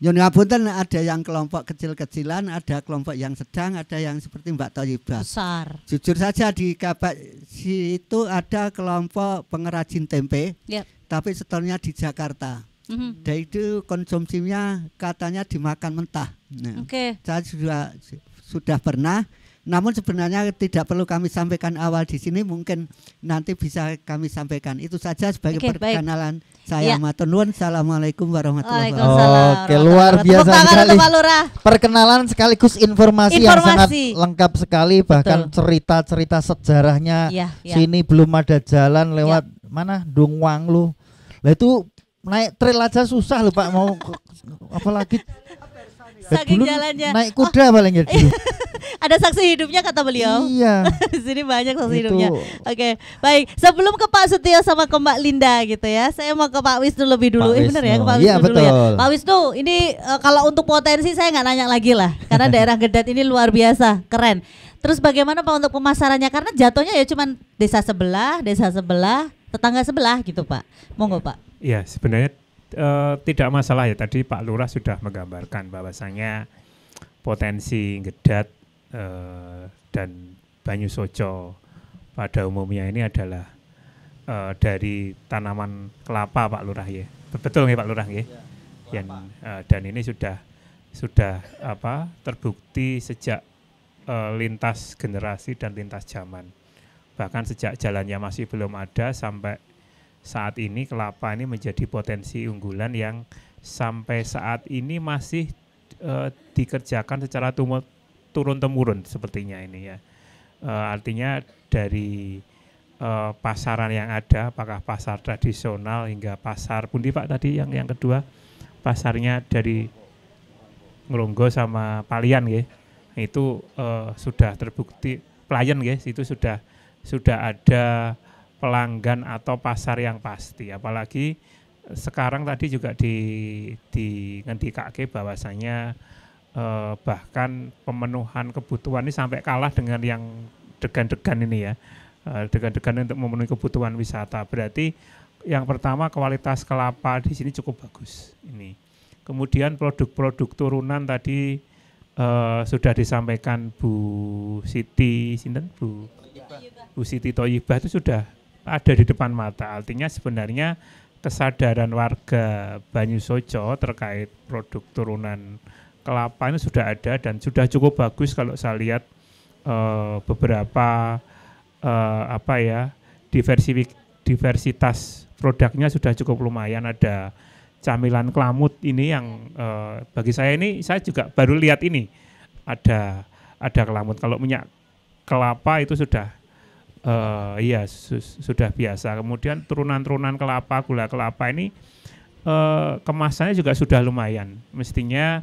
Nyun ngapunten, ada yang kelompok kecil-kecilan, ada kelompok yang sedang, ada yang seperti Mbak Thayyibah. Besar. Jujur saja di Kabasi itu ada kelompok pengrajin tempe, Yep. tapi setornya di Jakarta. Mhm. Dan itu konsumsinya katanya dimakan mentah. Nah, Oke. saya sudah pernah. Namun sebenarnya tidak perlu kami sampaikan awal di sini, mungkin nanti bisa kami sampaikan. Itu saja sebagai Oke, baik. perkenalan saya. Ya. Matur nuwun. Assalamualaikum warahmatullahi wabarakatuh. Waalaikumsalam. Oke, luar biasa Tepuk tangan sekali. untuk Pak Lurah. Perkenalan sekaligus informasi yang sangat Informasi. lengkap sekali, bahkan Betul. cerita-cerita sejarahnya. Iya, iya. Sini belum ada jalan lewat mana Dungwang lu. Lah itu naik trail aja susah loh Pak, mau apalagi Saking dulu jalannya. naik kuda paling ya dulu. Ada saksi hidupnya kata beliau. Iya. Di sini banyak saksi Itu. hidupnya. Oke, baik. Sebelum ke Pak Setio sama ke Mbak Linda gitu ya, saya mau ke Pak Wisnu lebih dulu. Pak Bener ya, ke Wisnu. Pak Iya, Wisnu dulu ya. betul. Pak Wisnu, ini kalau untuk potensi saya nggak nanya lagi lah, karena daerah Gedat ini luar biasa, keren. Terus bagaimana Pak untuk pemasarannya? Karena jatuhnya ya cuman desa sebelah, tetangga sebelah gitu Pak. Monggo Pak. Ya sebenarnya tidak masalah ya, tadi Pak Lurah sudah menggambarkan bahwasanya potensi Gedat dan Banyusoco pada umumnya ini adalah dari tanaman kelapa Pak Lurah ya. Betul nggih Pak Lurah nggih? Dan ini sudah terbukti sejak lintas generasi dan lintas zaman. Bahkan sejak jalannya masih belum ada sampai saat ini kelapa ini menjadi potensi unggulan yang sampai saat ini masih dikerjakan secara turun-temurun sepertinya ini ya. Artinya dari pasaran yang ada, apakah pasar tradisional hingga pasar pundi Pak tadi yang kedua, pasarnya dari Ngronggo sama Palian ya, itu sudah terbukti pelayan ya, itu sudah ada pelanggan atau pasar yang pasti. Apalagi sekarang tadi juga ngendikake bahwasanya bahkan pemenuhan kebutuhan ini sampai kalah dengan yang degan-degan ini ya, degan-degan untuk memenuhi kebutuhan wisata. Berarti yang pertama kualitas kelapa di sini cukup bagus ini. Kemudian produk-produk turunan tadi sudah disampaikan Bu Siti Thayyibah itu sudah ada di depan mata. Artinya sebenarnya kesadaran warga Banyusoco terkait produk turunan kelapa ini sudah ada dan sudah cukup bagus. Kalau saya lihat beberapa diversitas produknya sudah cukup lumayan. Ada camilan kelamut ini yang bagi saya juga baru lihat ini ada kelamut. Kalau minyak kelapa itu sudah sudah biasa. Kemudian turunan-turunan kelapa, gula kelapa ini kemasannya juga sudah lumayan. Mestinya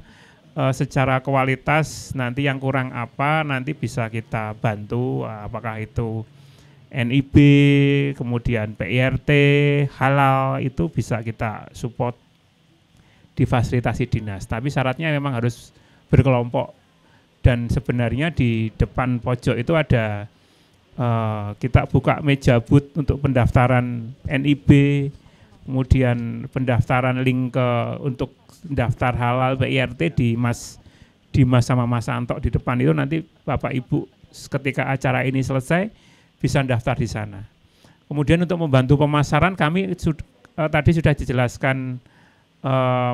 secara kualitas nanti yang kurang apa nanti bisa kita bantu, apakah itu NIB, kemudian PIRT, halal, itu bisa kita support, difasilitasi dinas. Tapi syaratnya memang harus berkelompok. Dan sebenarnya di depan pojok itu ada kita buka meja booth untuk pendaftaran NIB, kemudian pendaftaran link untuk daftar halal PIRT di Mas sama Mas Anto di depan itu. Nanti Bapak Ibu ketika acara ini selesai bisa daftar di sana. Kemudian untuk membantu pemasaran kami tadi sudah dijelaskan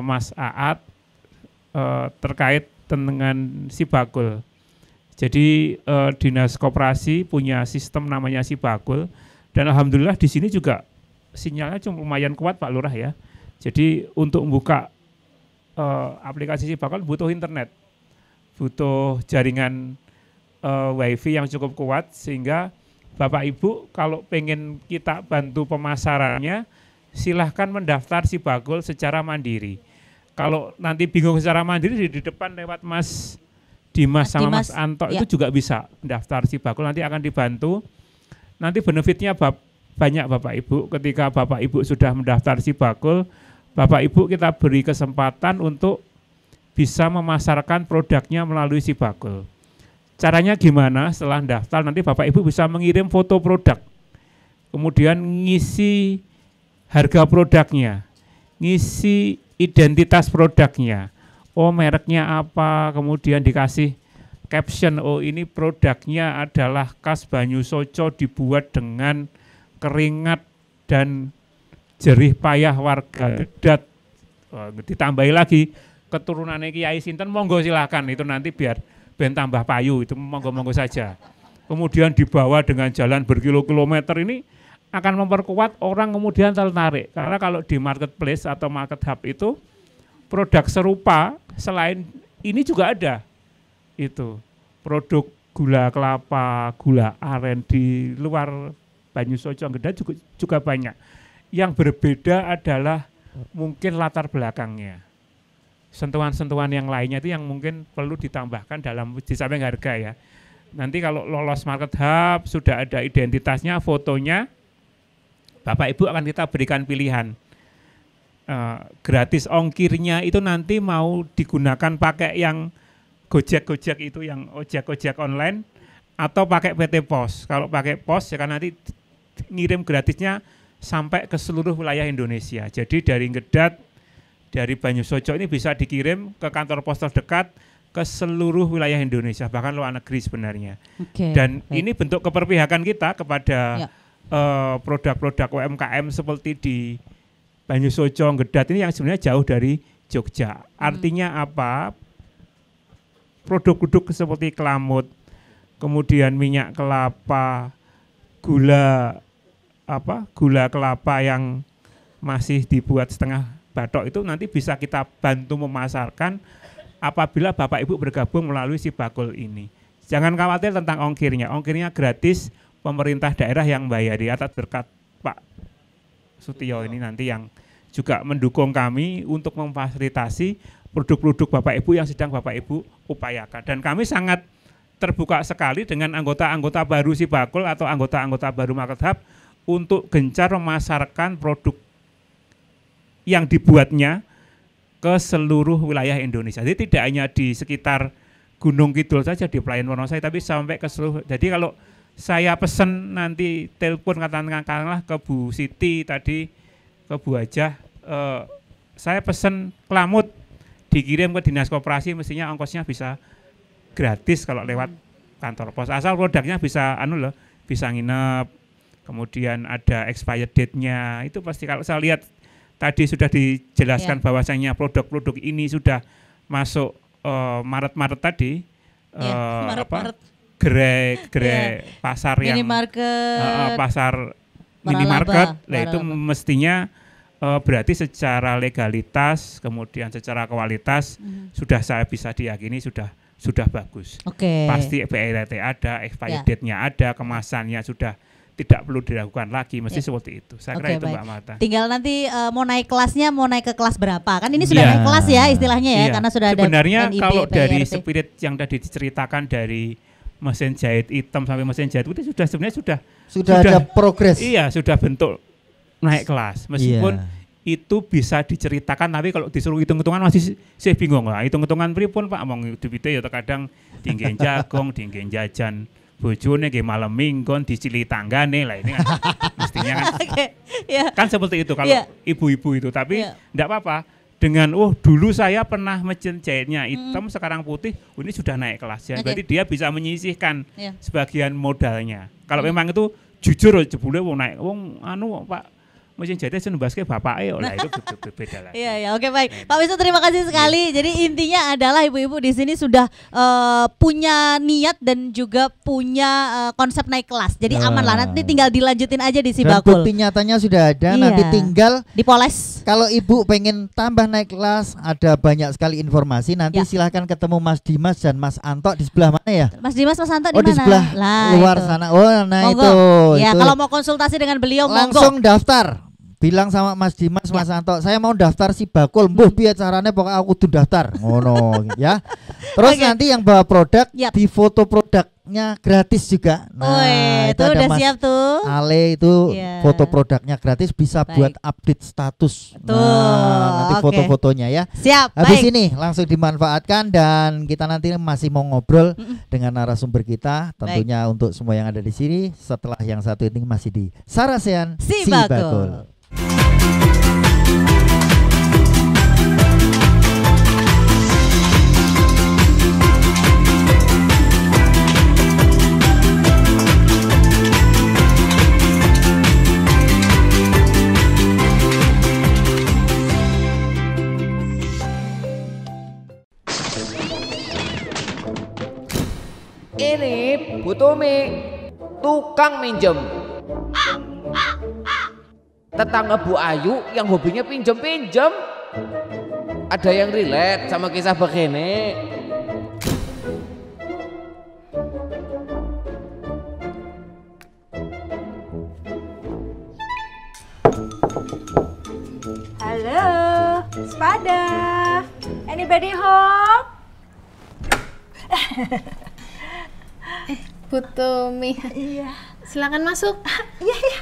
Mas Aat terkait dengan Sibakul. Jadi Dinas Koperasi punya sistem namanya Sibakul dan alhamdulillah di sini juga sinyalnya cuma lumayan kuat Pak Lurah ya. Jadi untuk membuka aplikasi Sibakul butuh internet, butuh jaringan wifi yang cukup kuat, sehingga Bapak Ibu kalau pengen kita bantu pemasarannya silahkan mendaftar Sibakul secara mandiri. Kalau nanti bingung secara mandiri di depan lewat Mas Dimas sama Mas Anto ya. itu juga bisa mendaftar Sibakul, nanti akan dibantu. Nanti benefitnya banyak Bapak Ibu. Ketika Bapak Ibu sudah mendaftar Sibakul, Bapak Ibu kita beri kesempatan untuk bisa memasarkan produknya melalui Sibakul. Caranya gimana? Setelah daftar nanti Bapak Ibu bisa mengirim foto produk, kemudian ngisi harga produknya, ngisi identitas produknya, oh mereknya apa, kemudian dikasih caption, oh ini produknya adalah khas Banyusoco dibuat dengan keringat dan jerih payah warga Gedat. Ditambahi lagi keturunannya Kiai Sinten, monggo silakan, itu nanti biar ben tambah payu, itu monggo-monggo saja. Kemudian dibawa dengan jalan berkilo-kilometer, ini akan memperkuat orang kemudian tertarik. Karena kalau di marketplace atau market hub itu produk serupa selain ini juga ada. Itu produk gula kelapa, gula aren di luar Banyusoco Gedat juga banyak. Yang berbeda adalah mungkin latar belakangnya. Sentuhan-sentuhan yang lainnya itu yang mungkin perlu ditambahkan dalam di samping harga ya. Nanti kalau lolos market hub sudah ada identitasnya, fotonya, Bapak Ibu akan kita berikan pilihan. Gratis ongkirnya itu nanti mau digunakan pakai yang Gojek itu, yang ojek online, atau pakai PT Pos. Kalau pakai Pos ya kan nanti ngirim gratisnya sampai ke seluruh wilayah Indonesia. Jadi dari Gedat, dari Banyusoco ini bisa dikirim ke kantor pos terdekat ke seluruh wilayah Indonesia, bahkan luar negeri sebenarnya. Dan ini bentuk keperpihakan kita kepada produk-produk UMKM seperti di Banyusoco Gedat ini yang sebenarnya jauh dari Jogja. Artinya apa? Produk-produk seperti kelamut, kemudian minyak kelapa, gula kelapa yang masih dibuat setengah batok itu nanti bisa kita bantu memasarkan apabila Bapak Ibu bergabung melalui Sibakul ini. Jangan khawatir tentang ongkirnya gratis, pemerintah daerah yang bayari atas berkat Pak Sutio ini nanti yang juga mendukung kami untuk memfasilitasi produk-produk Bapak Ibu yang sedang Bapak Ibu upayakan. Dan kami sangat terbuka sekali dengan anggota-anggota baru Sibakul atau anggota-anggota baru Market Hub untuk gencar memasarkan produk yang dibuatnya ke seluruh wilayah Indonesia. Jadi tidak hanya di sekitar Gunung Kidul saja di Pelayan Wonosari, tapi sampai ke seluruh. Jadi kalau saya pesen nanti telepon katakanlah ke Bu Siti tadi, ke Bu Hajah, saya pesen kelamut dikirim ke Dinas Koperasi, mestinya ongkosnya bisa gratis kalau lewat kantor pos. Asal produknya bisa bisa nginep, kemudian ada expired date-nya. Itu pasti kalau saya lihat tadi sudah dijelaskan bahwasanya produk-produk ini sudah masuk Maret tadi, gerai pasar yang minimarket, pasar minimarket, itu mestinya berarti secara legalitas, kemudian secara kualitas sudah saya bisa diyakini sudah bagus. Pasti BRT ada, expired date-nya ada, kemasannya sudah tidak perlu dilakukan lagi, mesti seperti itu. Saya kira itu Mbak Marta. Tinggal nanti mau naik kelasnya, mau naik ke kelas berapa? Kan ini sudah naik kelas ya istilahnya ya, karena sudah sebenarnya ada NIB, kalau dari PIRT. spirit yang tadi diceritakan dari mesin jahit hitam sampai mesin jahit putih sudah ada progres. Iya, sudah bentuk naik kelas. Meskipun itu bisa diceritakan, tapi kalau disuruh hitung-hitungan masih saya bingung lah. Hitung-hitungan pripun Pak, mong duwite ya kadang tinggi jagong, tinggi jajan bojone nggih malam minggon dicili tanggane lah, ini kan mestinya kan kan seperti itu kalau ibu-ibu itu, tapi enggak apa-apa dengan dulu saya pernah mesin jahitnya hitam sekarang putih, ini sudah naik kelas ya. Berarti dia bisa menyisihkan sebagian modalnya. Kalau memang itu jujur jebule naik Pak mesin jahitnya senembas ke bapak lah, itu beda lah. Iya, oke baik. Pak Wisnu terima kasih sekali. Jadi intinya adalah ibu-ibu di sini sudah punya niat dan juga punya konsep naik kelas. Jadi aman lah, nanti tinggal dilanjutin aja di Sibakul. Dan bukti nyatanya sudah ada, nanti tinggal dipoles. Kalau ibu pengen tambah naik kelas, ada banyak sekali informasi. Nanti silahkan ketemu Mas Dimas dan Mas Anto di sebelah mana ya? Mas Dimas, Mas Anto di mana? Di sebelah luar sana. Nah monggo. itu. Ya, kalau mau konsultasi dengan beliau langsung daftar. bilang sama Mas Dimas, Mas Anto, saya mau daftar si bakul, mbuh piye carane pokoknya aku kudu daftar. Ngono ya. Terus nanti yang bawa produk di foto produknya gratis juga. Nah, itu udah siap tuh. Ale itu foto produknya gratis, bisa buat update status. Nah, nanti foto-fotonya ya. Siap. Habis ini langsung dimanfaatkan dan kita nanti masih mau ngobrol dengan narasumber kita. Tentunya untuk semua yang ada di sini setelah yang satu ini masih di Sarasehan Si Bakul. Ini Bu Tumi, tukang minjem. Tetangga Bu Ayu yang hobinya pinjem-pinjem. Ada yang relate sama kisah begini. Halo, Spada. Anybody home? Bu Tumi. Iya. Silakan masuk. Iya, iya.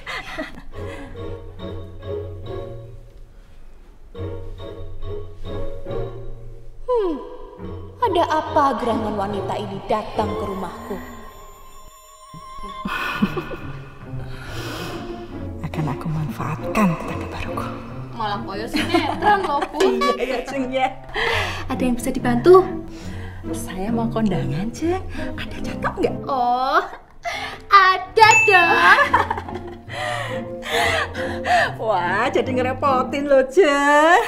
Ada apa gerangan wanita ini datang ke rumahku? Akan aku manfaatkan tetangga baruku. Malah koyo sinetron loh, Bu. Iya, Ceng ya. Ada yang bisa dibantu? Saya mau kondangan, Ceng. Ada cakep nggak? Oh, ada dong. Wah, jadi ngerepotin loh, Ceng.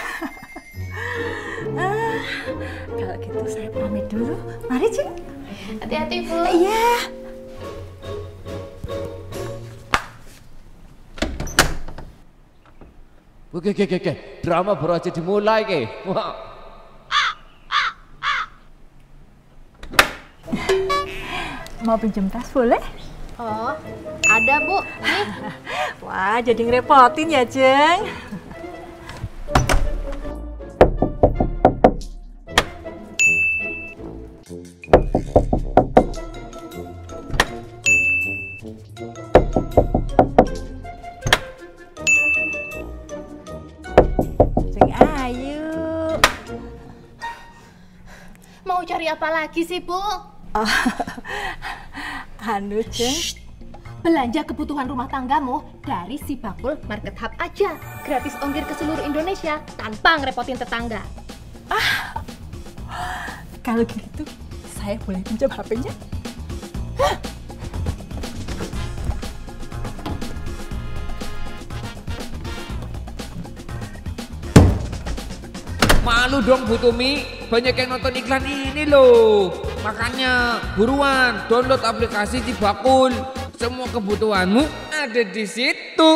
Kalau gitu saya pamit dulu. Mari, Ceng. Hati-hati, Bu. Iya. Oke, drama baru aja dimulai ke. Wah. Mau pinjam tas boleh? Oh, ada Bu. Nih. Wah, jadi ngerepotin ya, Jeng. Jeng Ayu. Mau cari apa lagi sih, Bu? Oh, anu, Jeng. Belanja kebutuhan rumah tanggamu dari Si Bakul Market Hub aja. Gratis ongkir ke seluruh Indonesia tanpa ngerepotin tetangga. Kalau gitu, saya boleh pinjam HP-nya? Malu dong Bu Tumi, banyak yang nonton iklan ini loh. Makanya buruan download aplikasi Si Bakul. Semua kebutuhanmu ada di situ.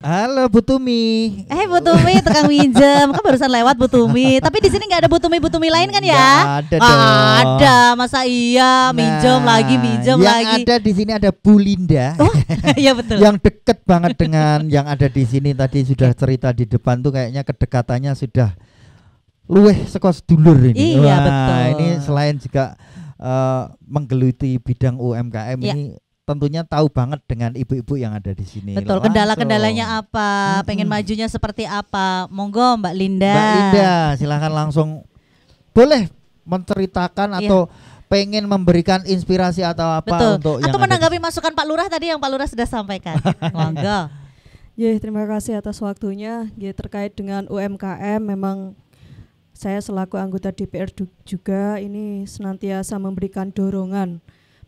Halo Bu Tumi. Bu Tumi tukang minjem. Kan barusan lewat Bu Tumi. Tapi di sini nggak ada Bu Tumi lain kan ya? Nggak ada dong. Ada, masa iya minjem lagi. Yang ada di sini ada Bu Linda. Oh, iya betul. Yang deket banget dengan yang ada di sini tadi sudah cerita di depan tuh kayaknya kedekatannya sudah luweh saka sedulur ini. Iya, wah, betul. Ini selain juga menggeluti bidang UMKM Ya. ini tentunya tahu banget dengan ibu-ibu yang ada di sini. Betul, kendala-kendalanya apa, pengen majunya seperti apa. Monggo Mbak Linda. Mbak Linda, silahkan langsung boleh menceritakan atau pengen memberikan inspirasi atau apa. Betul. Untuk atau yang menanggapi masukan Pak Lurah tadi yang Pak Lurah sudah sampaikan. Monggo. Terima kasih atas waktunya. Terkait dengan UMKM, memang saya selaku anggota DPR juga ini senantiasa memberikan dorongan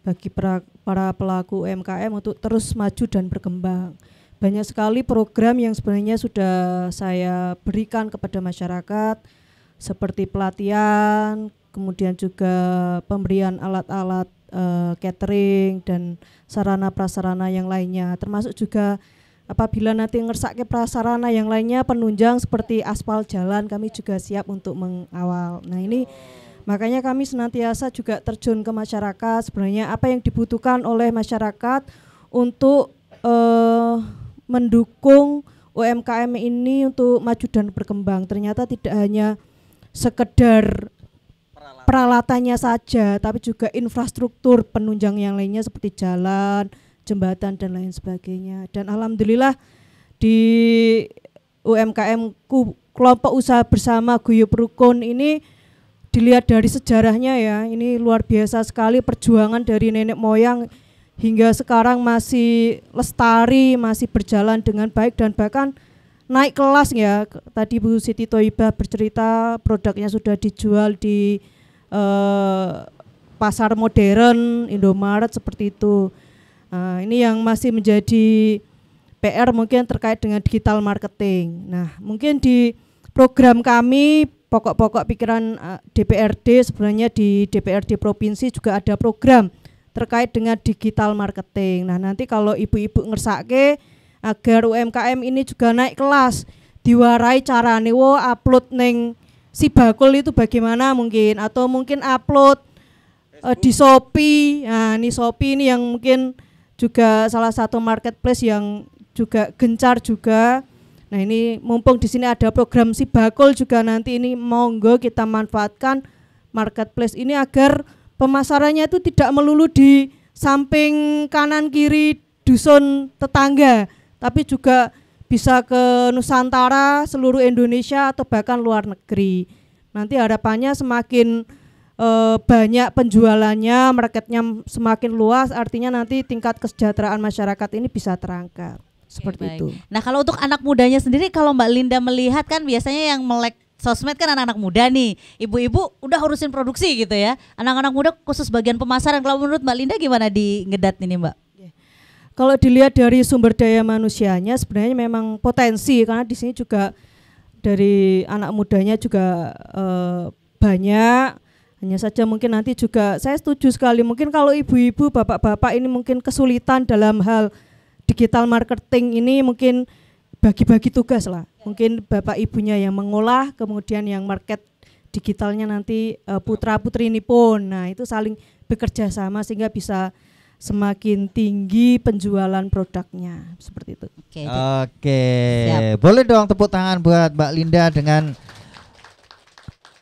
bagi para pelaku UMKM untuk terus maju dan berkembang. Banyak sekali program yang sebenarnya sudah saya berikan kepada masyarakat, seperti pelatihan, kemudian juga pemberian alat-alat catering dan sarana prasarana yang lainnya, termasuk juga apabila nanti ngersake prasarana yang lainnya penunjang seperti aspal jalan, kami juga siap untuk mengawal. Nah ini makanya kami senantiasa juga terjun ke masyarakat, sebenarnya apa yang dibutuhkan oleh masyarakat untuk mendukung UMKM ini untuk maju dan berkembang. Ternyata tidak hanya sekedar peralatannya saja, tapi juga infrastruktur penunjang yang lainnya seperti jalan, jembatan dan lain sebagainya. Dan alhamdulillah di UMKM kelompok usaha bersama Guyub Rukun ini dilihat dari sejarahnya ya, ini luar biasa sekali perjuangan dari nenek moyang hingga sekarang masih lestari, masih berjalan dengan baik dan bahkan naik kelas ya. Tadi Bu Siti Thoibah bercerita produknya sudah dijual di pasar modern, Indomaret seperti itu. Ini yang masih menjadi PR mungkin terkait dengan digital marketing. Nah, mungkin di program kami pokok-pokok pikiran DPRD, sebenarnya di DPRD provinsi juga ada program terkait dengan digital marketing. Nah, nanti kalau ibu-ibu ngersake agar UMKM ini juga naik kelas, diwarai carane upload neng Sibakul itu bagaimana mungkin, atau mungkin upload di Shopee. Nah, ini Shopee ini yang mungkin juga salah satu marketplace yang juga gencar juga. Nah, ini mumpung di sini ada program Sibakul juga, nanti ini monggo kita manfaatkan marketplace ini agar pemasarannya itu tidak melulu di samping kanan kiri dusun tetangga, tapi juga bisa ke Nusantara, seluruh Indonesia atau bahkan luar negeri. Nanti harapannya semakin banyak penjualannya, marketnya semakin luas, artinya nanti tingkat kesejahteraan masyarakat ini bisa terangkat. Seperti itu. Nah, kalau untuk anak mudanya sendiri, kalau Mbak Linda melihat kan biasanya yang melek sosmed kan anak-anak muda nih. Ibu-ibu udah urusin produksi gitu ya. Anak-anak muda khusus bagian pemasaran. Kalau menurut Mbak Linda gimana di Ngedat ini, Mbak? Kalau dilihat dari sumber daya manusianya sebenarnya memang potensi, karena di sini juga dari anak mudanya juga banyak. Hanya saja mungkin nanti juga saya setuju sekali, mungkin kalau ibu-ibu, bapak-bapak ini mungkin kesulitan dalam hal digital marketing ini, mungkin bagi-bagi tugas lah. Mungkin bapak ibunya yang mengolah, kemudian yang market digitalnya nanti putra-putri ini pun. Nah, itu saling bekerja sama sehingga bisa semakin tinggi penjualan produknya, seperti itu. Oke. Boleh dong tepuk tangan buat Mbak Linda dengan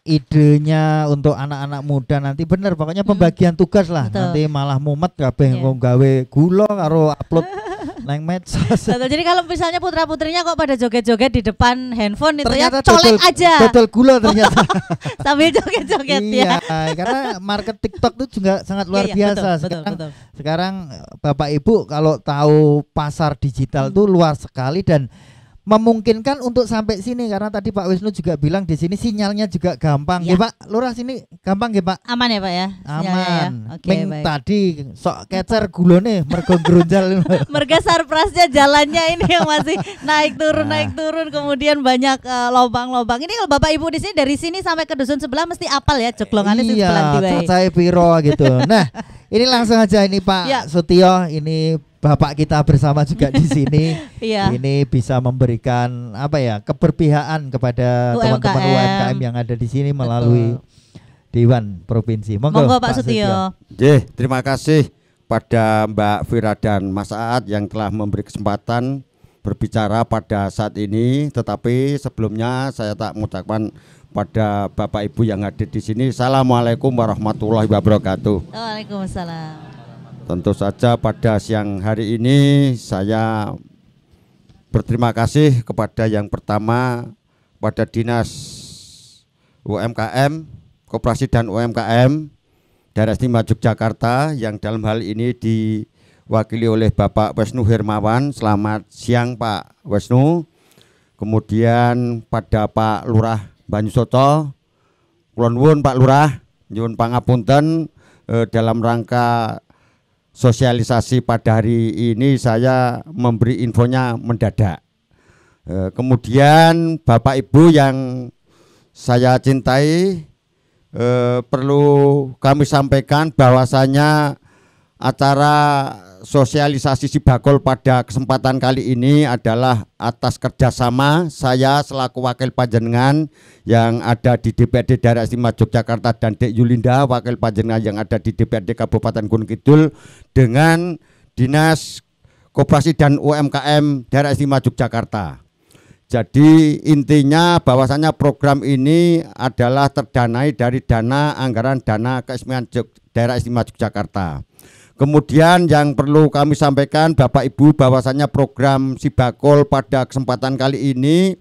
idenya untuk anak-anak muda nanti. Bener, pokoknya pembagian tugas lah. Betul. Nanti malah mumet kabeh gawe gula karo upload nang medsos. Jadi kalau misalnya putra-putrinya kok pada joget-joget di depan handphone itu ternyata ya colek aja. Total gula ternyata. Sambil joget-joget iya, ya. karena market TikTok itu juga sangat luar biasa. Sekarang Bapak Ibu kalau tahu pasar digital itu luar sekali dan memungkinkan untuk sampai sini, karena tadi Pak Wisnu juga bilang di sini sinyalnya juga gampang. Ya, Pak, Lurah sini gampang ya, Pak? Aman ya, Pak ya? Aman. Ya? Oke, baik. Tadi sok kecer gulone mergo grunjal. Merga surprise-nya jalannya ini yang masih naik turun, kemudian banyak lobang-lobang. Ini kalau Bapak Ibu di sini dari sini sampai ke dusun sebelah mesti apal ya ceklongannya sing sebelah Iya, saya piro gitu. Nah, ini langsung aja ini Pak Sutio, ini Bapak kita bersama juga di sini. Ini bisa memberikan apa ya, keberpihakan kepada teman-teman UMKM yang ada di sini melalui Dewan Provinsi. Monggo Pak Sutio. Terima kasih pada Mbak Vira dan Mas Aat yang telah memberi kesempatan berbicara pada saat ini. Tetapi sebelumnya saya tak mengucapkan pada Bapak Ibu yang hadir di sini, Assalamualaikum warahmatullahi wabarakatuh. Waalaikumsalam. Tentu saja pada siang hari ini saya berterima kasih kepada yang pertama pada Dinas UMKM, Koperasi dan UMKM Daerah Istimewa Yogyakarta yang dalam hal ini diwakili oleh Bapak Wisnu Hermawan. Selamat siang Pak Wisnu. Kemudian pada Pak Lurah Banyusoto, kula nuwun Pak Lurah, nyuwun pangapunten dalam rangka sosialisasi pada hari ini saya memberi infonya mendadak. Kemudian Bapak Ibu yang saya cintai, perlu kami sampaikan bahwasanya acara sosialisasi Sibakul pada kesempatan kali ini adalah atas kerjasama saya selaku wakil panjenengan yang ada di DPRD Daerah Istimewa Yogyakarta dan Dek Yulinda wakil panjenengan yang ada di DPRD Kabupaten Gunung Kidul dengan Dinas Koperasi dan UMKM Daerah Istimewa Yogyakarta. Jadi intinya bahwasanya program ini adalah terdanai dari dana anggaran dana keistimewaan Daerah Istimewa Yogyakarta. Kemudian yang perlu kami sampaikan Bapak Ibu bahwasanya program Sibakul pada kesempatan kali ini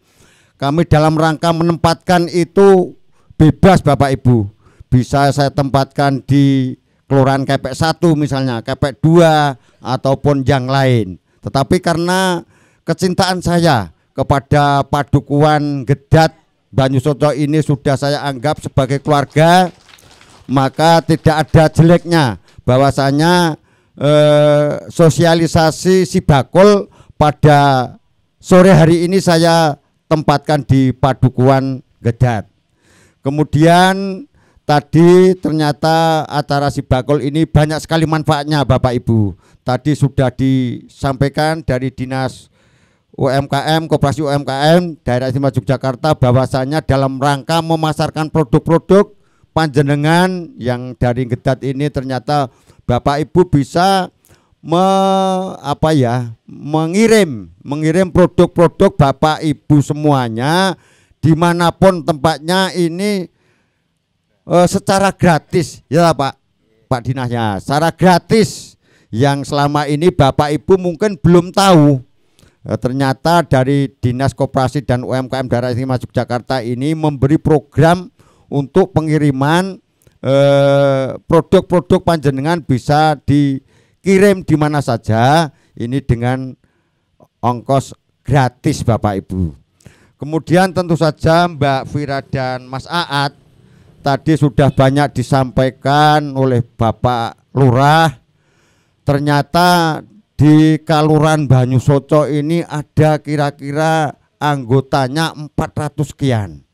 kami dalam rangka menempatkan itu bebas Bapak Ibu. Bisa saya tempatkan di Kelurahan Kepek 1 misalnya, Kepek 2 ataupun yang lain. Tetapi karena kecintaan saya kepada Padukuhan Gedat Banyusoco ini sudah saya anggap sebagai keluarga, maka tidak ada jeleknya bahwasanya sosialisasi Sibakul pada sore hari ini saya tempatkan di Padukuhan Gedat. Kemudian tadi ternyata acara Sibakul ini banyak sekali manfaatnya Bapak Ibu. Tadi sudah disampaikan dari Dinas UMKM, Koperasi UMKM Daerah Istimewa Yogyakarta bahwasanya dalam rangka memasarkan produk-produk panjenengan yang dari Gedat ini ternyata Bapak Ibu bisa mengirim produk-produk Bapak Ibu semuanya dimanapun tempatnya ini secara gratis ya Pak Dinasnya, secara gratis yang selama ini Bapak Ibu mungkin belum tahu. Ternyata dari Dinas Koperasi dan UMKM Daerah Istimewa Yogyakarta ini memberi program untuk pengiriman produk-produk panjenengan bisa dikirim di mana saja ini dengan ongkos gratis Bapak Ibu. Kemudian tentu saja Mbak Vira dan Mas Aat tadi sudah banyak disampaikan oleh Bapak Lurah. Ternyata di Kelurahan Banyusoco ini ada kira-kira anggotanya 400 sekian.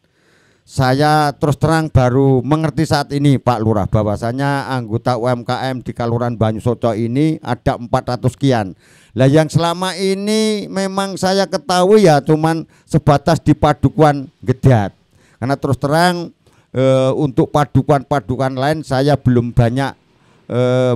Saya terus terang baru mengerti saat ini Pak Lurah bahwasanya anggota UMKM di Kelurahan Banyusoco ini ada 400 sekian. Lah yang selama ini memang saya ketahui ya cuman sebatas di Padukuhan Gedat. Karena terus terang untuk padukuhan lain saya belum banyak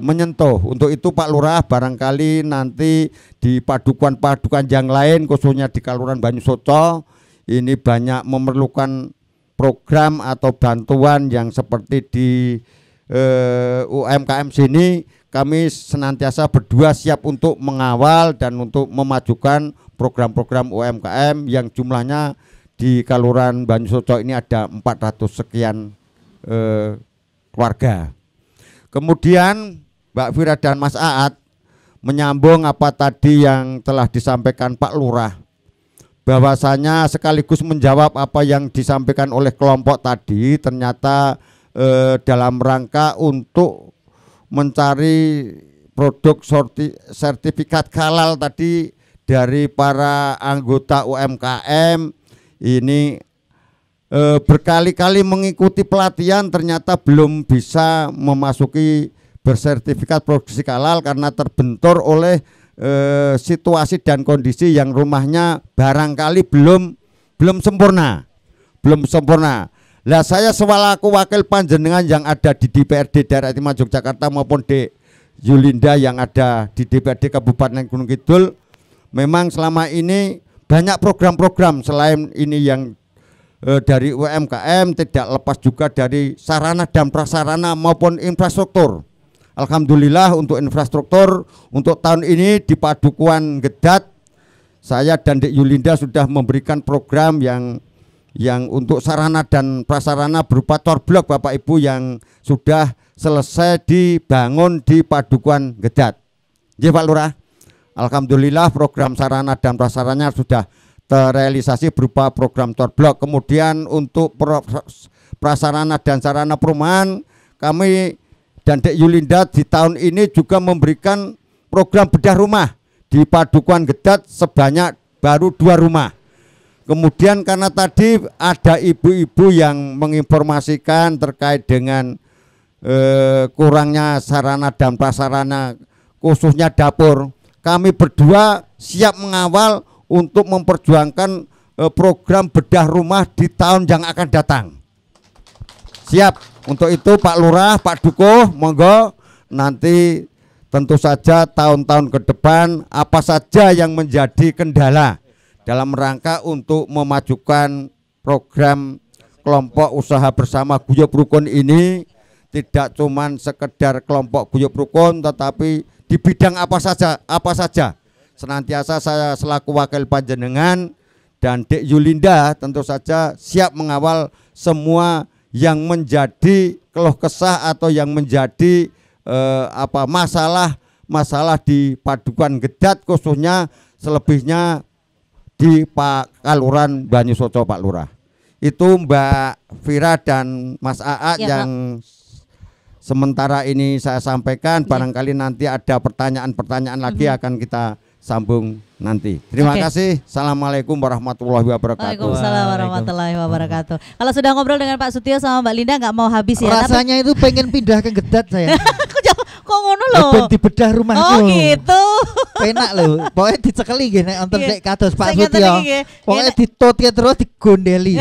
menyentuh. Untuk itu Pak Lurah barangkali nanti di padukuhan yang lain khususnya di Kelurahan Banyusoco ini banyak memerlukan program atau bantuan yang seperti di UMKM sini, kami senantiasa berdua siap untuk mengawal dan untuk memajukan program-program UMKM yang jumlahnya di Kelurahan Banyusoco ini ada 400 sekian keluarga. Kemudian Mbak Vira dan Mas Aat menyambung apa tadi yang telah disampaikan Pak Lurah, bahwasanya sekaligus menjawab apa yang disampaikan oleh kelompok tadi. Ternyata dalam rangka untuk mencari produk sertifikat halal tadi dari para anggota UMKM ini berkali-kali mengikuti pelatihan ternyata belum bisa memasuki bersertifikat produksi halal karena terbentur oleh situasi dan kondisi yang rumahnya barangkali belum sempurna. Lah saya sewalaku wakil panjenengan yang ada di DPRD Daerah Istimewa Yogyakarta maupun Dek Yulinda yang ada di DPRD Kabupaten Gunung Kidul, memang selama ini banyak program-program selain ini yang dari UMKM, tidak lepas juga dari sarana dan prasarana maupun infrastruktur. Alhamdulillah untuk infrastruktur untuk tahun ini di Padukuhan Gedat saya dan Dek Yulinda sudah memberikan program yang untuk sarana dan prasarana berupa torblok Bapak Ibu yang sudah selesai dibangun di Padukuhan Gedat. Nggih Pak Lurah. Alhamdulillah program sarana dan prasarananya sudah terrealisasi berupa program torblok. Kemudian untuk prasarana dan sarana perumahan kami dan Dek Yulinda di tahun ini juga memberikan program bedah rumah di Padukuhan Gedat sebanyak baru 2 rumah. Kemudian karena tadi ada ibu-ibu yang menginformasikan terkait dengan kurangnya sarana dan prasarana khususnya dapur, kami berdua siap mengawal untuk memperjuangkan program bedah rumah di tahun yang akan datang. Siap. Untuk itu Pak Lurah, Pak Dukuh, monggo nanti tentu saja tahun-tahun ke depan apa saja yang menjadi kendala dalam rangka untuk memajukan program kelompok usaha bersama Guyub Rukun ini, tidak cuman sekedar kelompok Guyub Rukun, tetapi di bidang apa saja senantiasa saya selaku wakil panjenengan dan Dek Yulinda tentu saja siap mengawal semua yang menjadi keluh kesah atau yang menjadi masalah di Padukan Gedat, khususnya selebihnya di Pak Kaluran Banyusoco Pak Lurah. Itu Mbak Vira dan Mas AA Ya, yang sementara ini saya sampaikan. Barangkali nanti ada pertanyaan-pertanyaan lagi akan kita sambung nanti. Terima kasih. Assalamualaikum warahmatullahi wabarakatuh. Waalaikumsalam warahmatullahi wabarakatuh. Kalau sudah ngobrol dengan Pak Sutio sama Mbak Linda nggak mau habis ya. Rasanya itu pengen pindah ke Gedat saya. Kok ngono loh? Ben dibedah rumahku. Oh gitu. Penak loh. Pokoknya dicekeli gini nonton Iya. dek kados Pak Saya ngeten Sutio. iki, nggih. Pokoknya ditotke terus digondeli.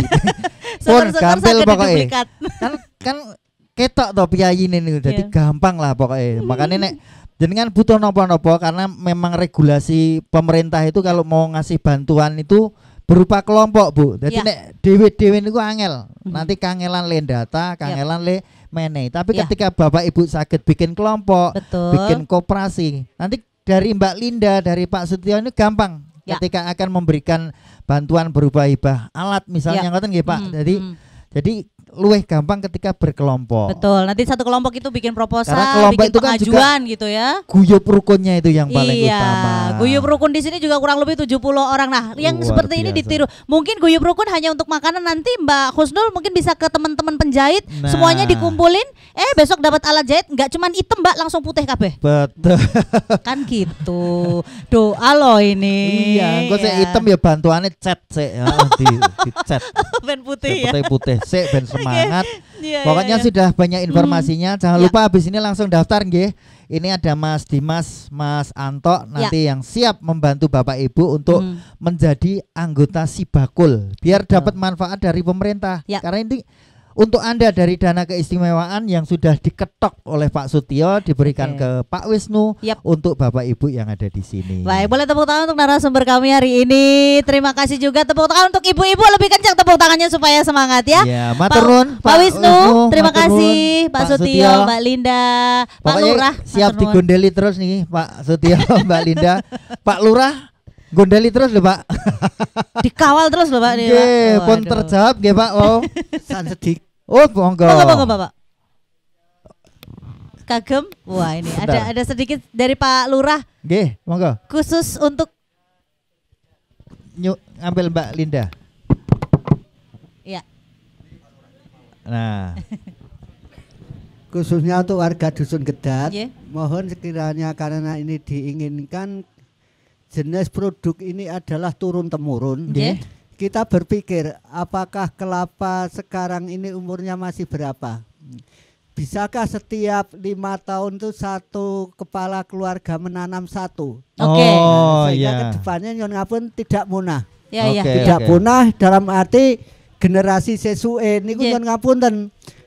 Pun gampil pokoknya. Kan ketok to piyayine niku. Dadi gampang lah pokoknya. Makanya nek jenengan butuh nopo-nopo karena memang regulasi pemerintah itu kalau mau ngasih bantuan itu berupa kelompok, Bu. Jadi nek dewe-dewe niku angel. Nanti kangelan le data, kangelan le meneh. Tapi ketika Bapak Ibu sakit bikin kelompok, bikin koperasi, nanti dari Mbak Linda, dari Pak Sutio ini gampang. Ketika akan memberikan bantuan berupa hibah alat misalnya ngoten nggih, Pak. Jadi luwih gampang ketika berkelompok. Betul. Nanti satu kelompok itu bikin proposal, Karena kelompok bikin itu kan pengajuan juga gitu ya. Guyub rukunnya itu yang paling utama. Guyub rukun di sini juga kurang lebih 70 orang. Nah, yang Luar seperti ini biasa. ditiru. Mungkin guyub rukun hanya untuk makanan, nanti Mbak Husnul mungkin bisa ke teman-teman penjahit, Nah. semuanya dikumpulin, besok dapat alat jahit nggak cuman hitam Mbak, langsung putih kabeh. Betul. Kan gitu. Doa loh ini. Iya, engko sik hitam ya bantuannya cat sik ya, di cat. Ben putih ya. Putih sik ben semangat. Iya, Pokoknya iya. sudah banyak informasinya. Jangan lupa habis ini langsung daftar nggih. Ini ada Mas Dimas, Mas Anto nanti yang siap membantu Bapak Ibu untuk menjadi anggota Sibakul biar dapat manfaat dari pemerintah. Karena ini untuk Anda dari dana keistimewaan yang sudah diketok oleh Pak Sutio diberikan ke Pak Wisnu untuk Bapak Ibu yang ada di sini. Baik, boleh tepuk tangan untuk narasumber kami hari ini. Terima kasih juga tepuk tangan untuk ibu-ibu, lebih kencang tepuk tangannya supaya semangat ya. Ya, matur nuwun, Pak Wisnu, terima matur kasih nuwun, Pak Pak Sutio, Sutio. Mbak Linda, Pak Pokoknya Lurah. siap matur nuwun. digondeli terus nih Pak Sutio, Mbak Linda, Pak Lurah gondeli terus lho Pak. Dikawal terus lho Pak. nih, Pak. Nggih, pun Waduh. terjawab nggih Pak. Oh. San sedik. Oh, monggo. Monggo Bapak. Kagem. Wah, ini Bentar. ada sedikit dari Pak Lurah Nggih, monggo. khusus untuk Ambil Mbak Linda. ya. Nah, Khususnya untuk warga Dusun Gedat, Nggih. mohon sekiranya karena ini diinginkan jenis produk ini adalah turun-temurun. Nggih. Kita berpikir apakah kelapa sekarang ini umurnya masih berapa? Bisakah setiap 5 tahun itu satu kepala keluarga menanam satu? Oke. Oh, sehingga iya. kedepannya nyon ngapun tidak punah. Ya, ya. Tidak punah dalam arti generasi sesuke niku Nggih. nyon ngapunten.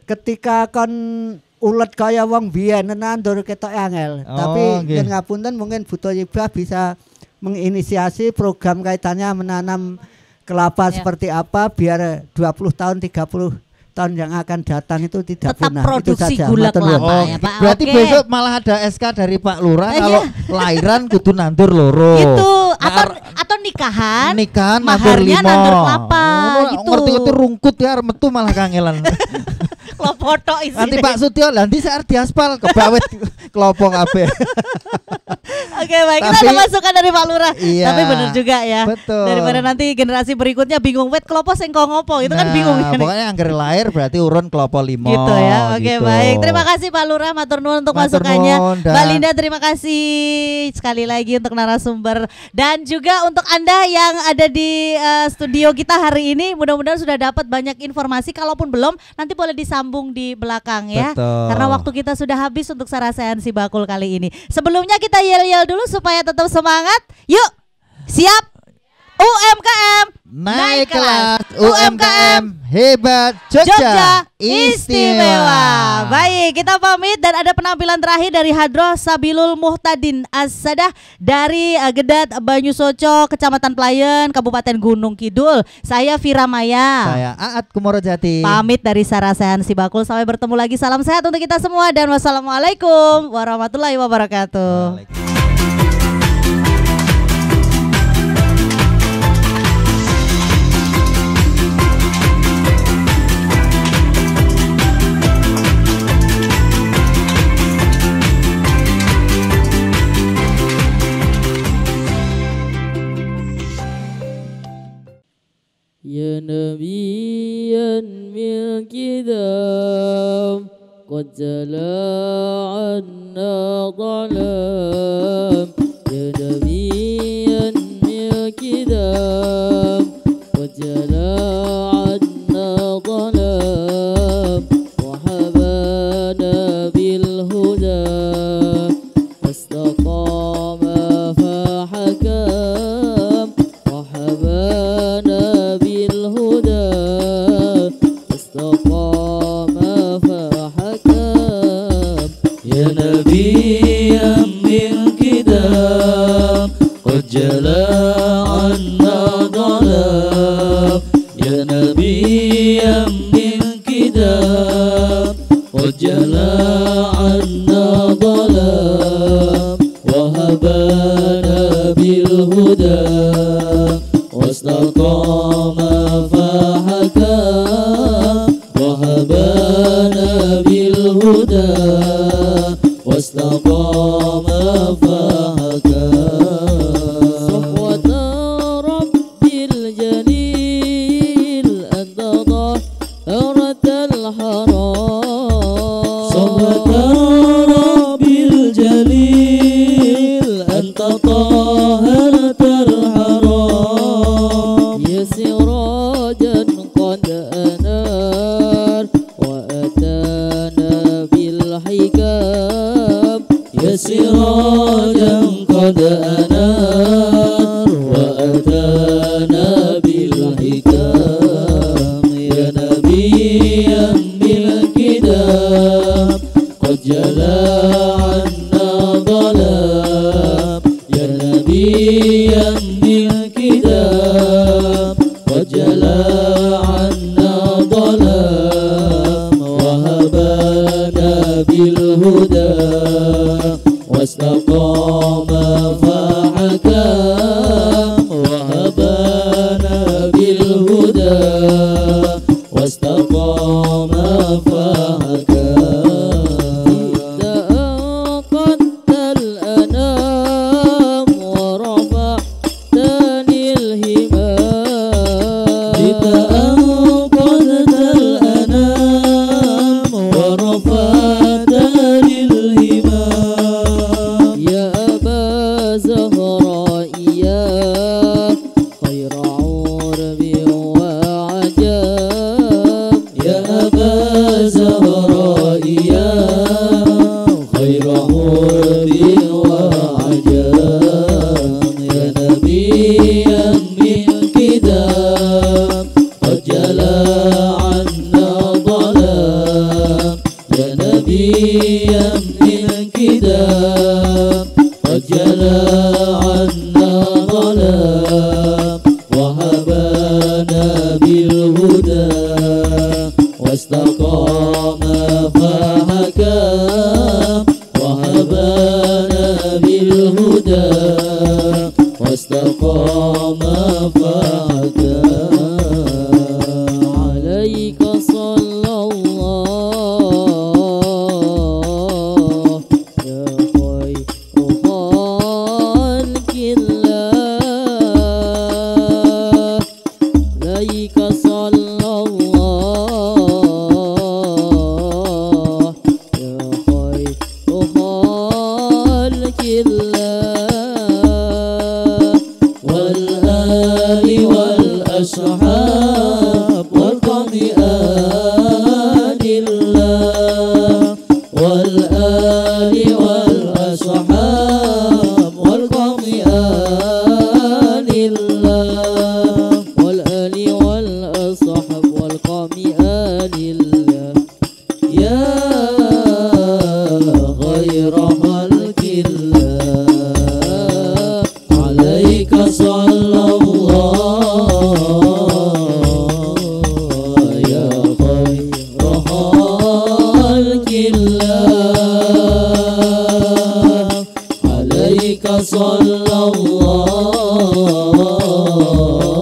Ketika kon ulet kaya wong biyen nandur ketok angel. Oh, Tapi nggih. nyon ngapunten mungkin Buto Yibah bisa menginisiasi program kaitannya menanam kelapa seperti apa biar 20 tahun 30 tahun yang akan datang itu tidak Tetap punah. produksi itu saja. gula Matur nuwun. kelapa oh, ya, Pak. berarti Oke. besok malah ada SK dari Pak Lurah Iya. kalau lahiran kudu nandur loro. Itu Nah, atau nikahan nikahan nandur maharnya limo. nandur kelapa gitu. Ngerti-ngerti rungkut ya metu malah kangelan. Klopo tok isine. Nanti Pak Sutio nanti saya diaspal kebawet kelopo kabeh. Oke, baik, kita Tapi- ada masukan dari Pak Lurah. Iya, Tapi benar juga ya. betul. Daripada nanti generasi berikutnya bingung wet klopo sing kok ngopo, itu kan bingung Nah, kan. pokoknya angger lahir berarti urun kelopo limo. Gitu ya. Oke, gitu. baik. Terima kasih Pak Lurah, matur nuwun untuk Matur masukannya. nuwun, dan- Mbak Linda, terima kasih sekali lagi untuk narasumber dan juga untuk Anda yang ada di studio kita hari ini. Mudah-mudahan sudah dapat banyak informasi. Kalaupun belum, nanti boleh disambung sambung di belakang ya. Betul. Karena waktu kita sudah habis untuk Sarasehan Si Bakul kali ini. Sebelumnya kita yel-yel dulu supaya tetap semangat. Yuk, siap. UMKM naik kelas, UMKM hebat, Jogja istimewa. Baik, kita pamit dan ada penampilan terakhir dari Hadroh Sabilul Muhtadin As-Sadah dari Gedat Banyusoco, Kecamatan Playen, Kabupaten Gunung Kidul. Saya Vira Maya. Saya Aat Kumorojati. Pamit dari Sarasehan Si Bakul. Sampai bertemu lagi. Salam sehat untuk kita semua dan wassalamualaikum warahmatullahi wabarakatuh. Ya Nabiyan min kidam qad jala anna dhalam. Ya Nabiyan min kidam qad jala anna dhalam. Wa habana bil huda wastaqama fa hakam. Wa habana بالهدى استقام فحكم. يا نبيا من كدام قد جلا عنا ظلام. يا نبيا من كدام قد جلا عنا ظلام. وهبنا بالهدى واستقام فحكم. وهبنا بالهدى واستقام فحكم. صفوة رب الجليل أنت ظهرة الحرام. صفوة رب الجليل أنت طاهرة الحرام. يا سراجا قد أنار وأتانا بالحكام. يا سراجا قد أنار وأتانا بالحكام. يا نبيا بالكتاب قد جلا عنا ظلام. يا نبيا بالكتاب قد جلا عنا ظلام. وهبنا بالهدى واستقام فحكم. وهبنا بالهدى واستقام فحكم. أنقذت الأنام ورفعتني الهمام. أنقذت الأنام ورفعتني الهمام. يا أبا زهراء يا خير عرب وعجاب. يا أبا زهراء يا خير عرب وعجاب. يا نبيا من كتاب قد جلا عنا ظلام. يا نبيا من كتاب قد جلا عنا ظلام. وهبنا بالهدى واستقام فحكم. وهبنا بالهدى واستقام فحكم. عليك صلى الله يا خير خلق الله. عليك صلى الله يا خير خلق الله. والآل والآل والأصحاب والقوم آل الله والآل والأصحاب والقوم آل الله يا غير خلق الله عليك صلى الله يا خير خلق الله عليك صلى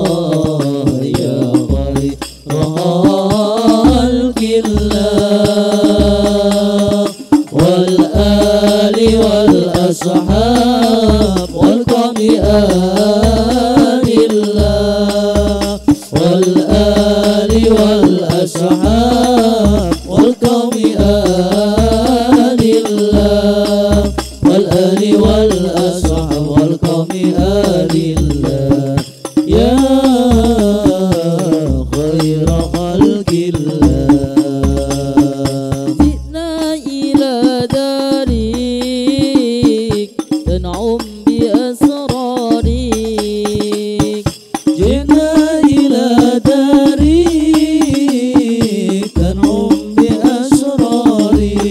الله يا خير خلق الله والآل والأصحاب والقوم آل الله والآل والأصحاب والقوم آل الله والآل والأصحاب والقوم آل الله يا خير خلق الله جئنا إلى دارك تنعم بأسرارك جئنا إلى دارك تنعم بأسرارك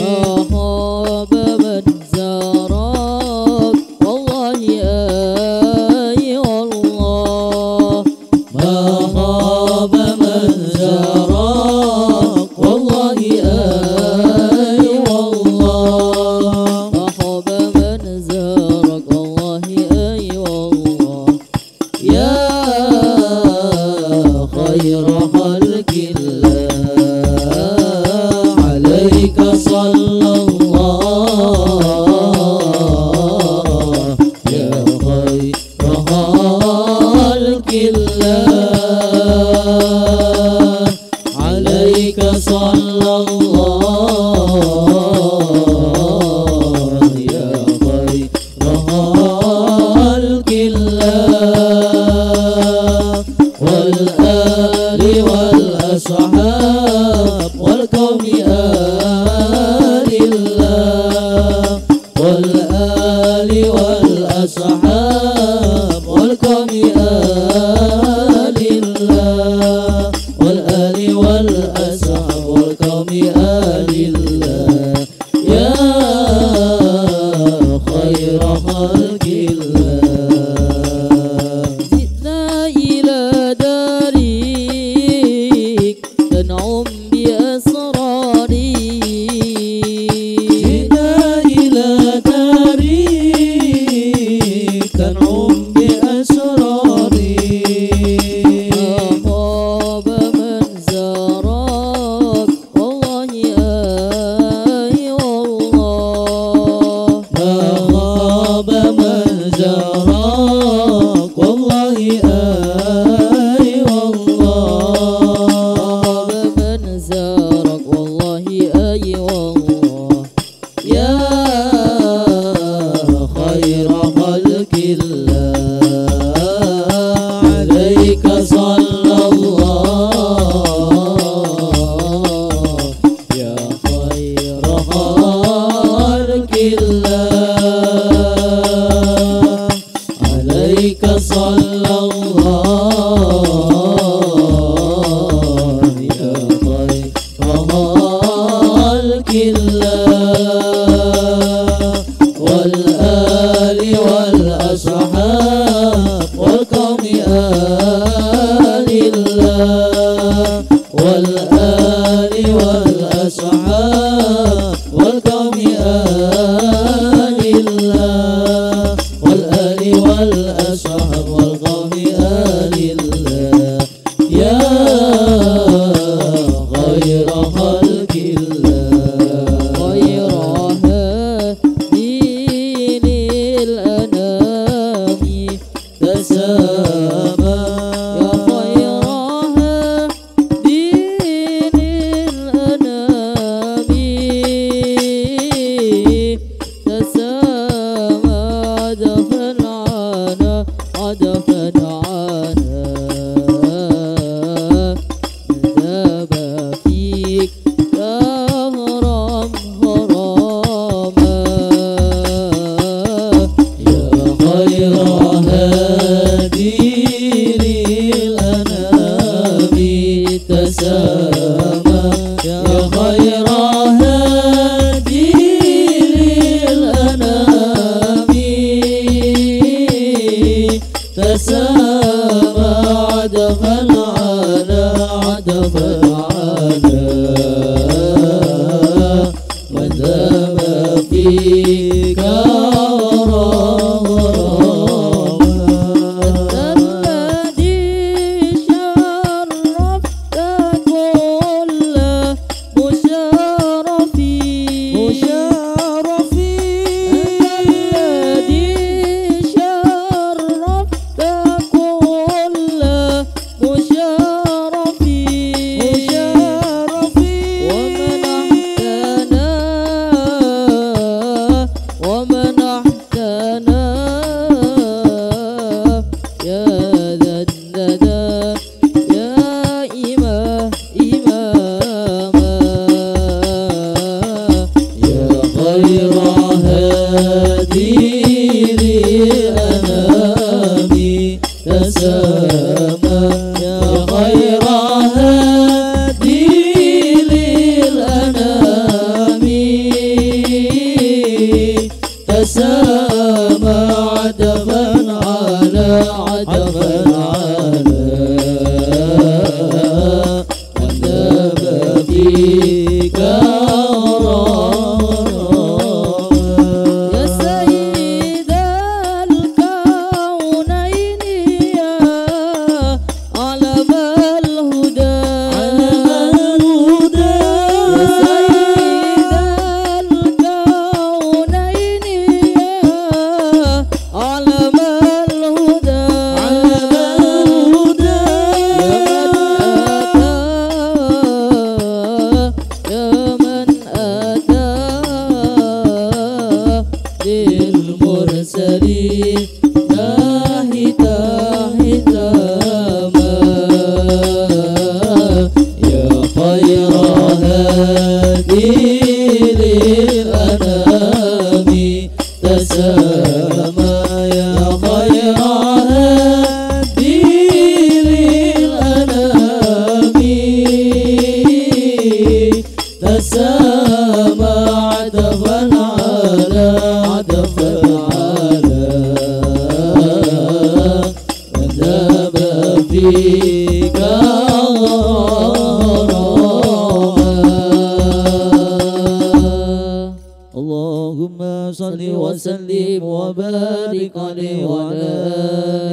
أخاب من زارك والله أي والله ما خاب من زارك والله أي والله ما خاب من زارك والله أي والله يا خير خلق الله عليك صلى الله يا خير خلق الله عليك صلى الله يا خير خلق الله والآل والأصحاب والقوم آل الله والآل والأصحاب والقوم آل الله والآل والأصحاب والقوم آل الله يا خير خلق الله جئنا إلى دارك تنعم بأسرارك جئنا إلى دارك تنعم بأسرارك أخاب من زارك والله أي والله ما خاب من زارك والله أي والله خاب من زارك والله أي والله يا خير خلق الله عليك صلى الله يا خير خلق الله عليك صلى الله يا خير خلق الله والآل والأصحاب والقوم آل الله والآل والأصحاب والقوم آل الله والآل والأصحاب والقوم آل الله يا خير خلق الله وذاب فيك Allahumma salli wa sallim wa barik alaihi wa ala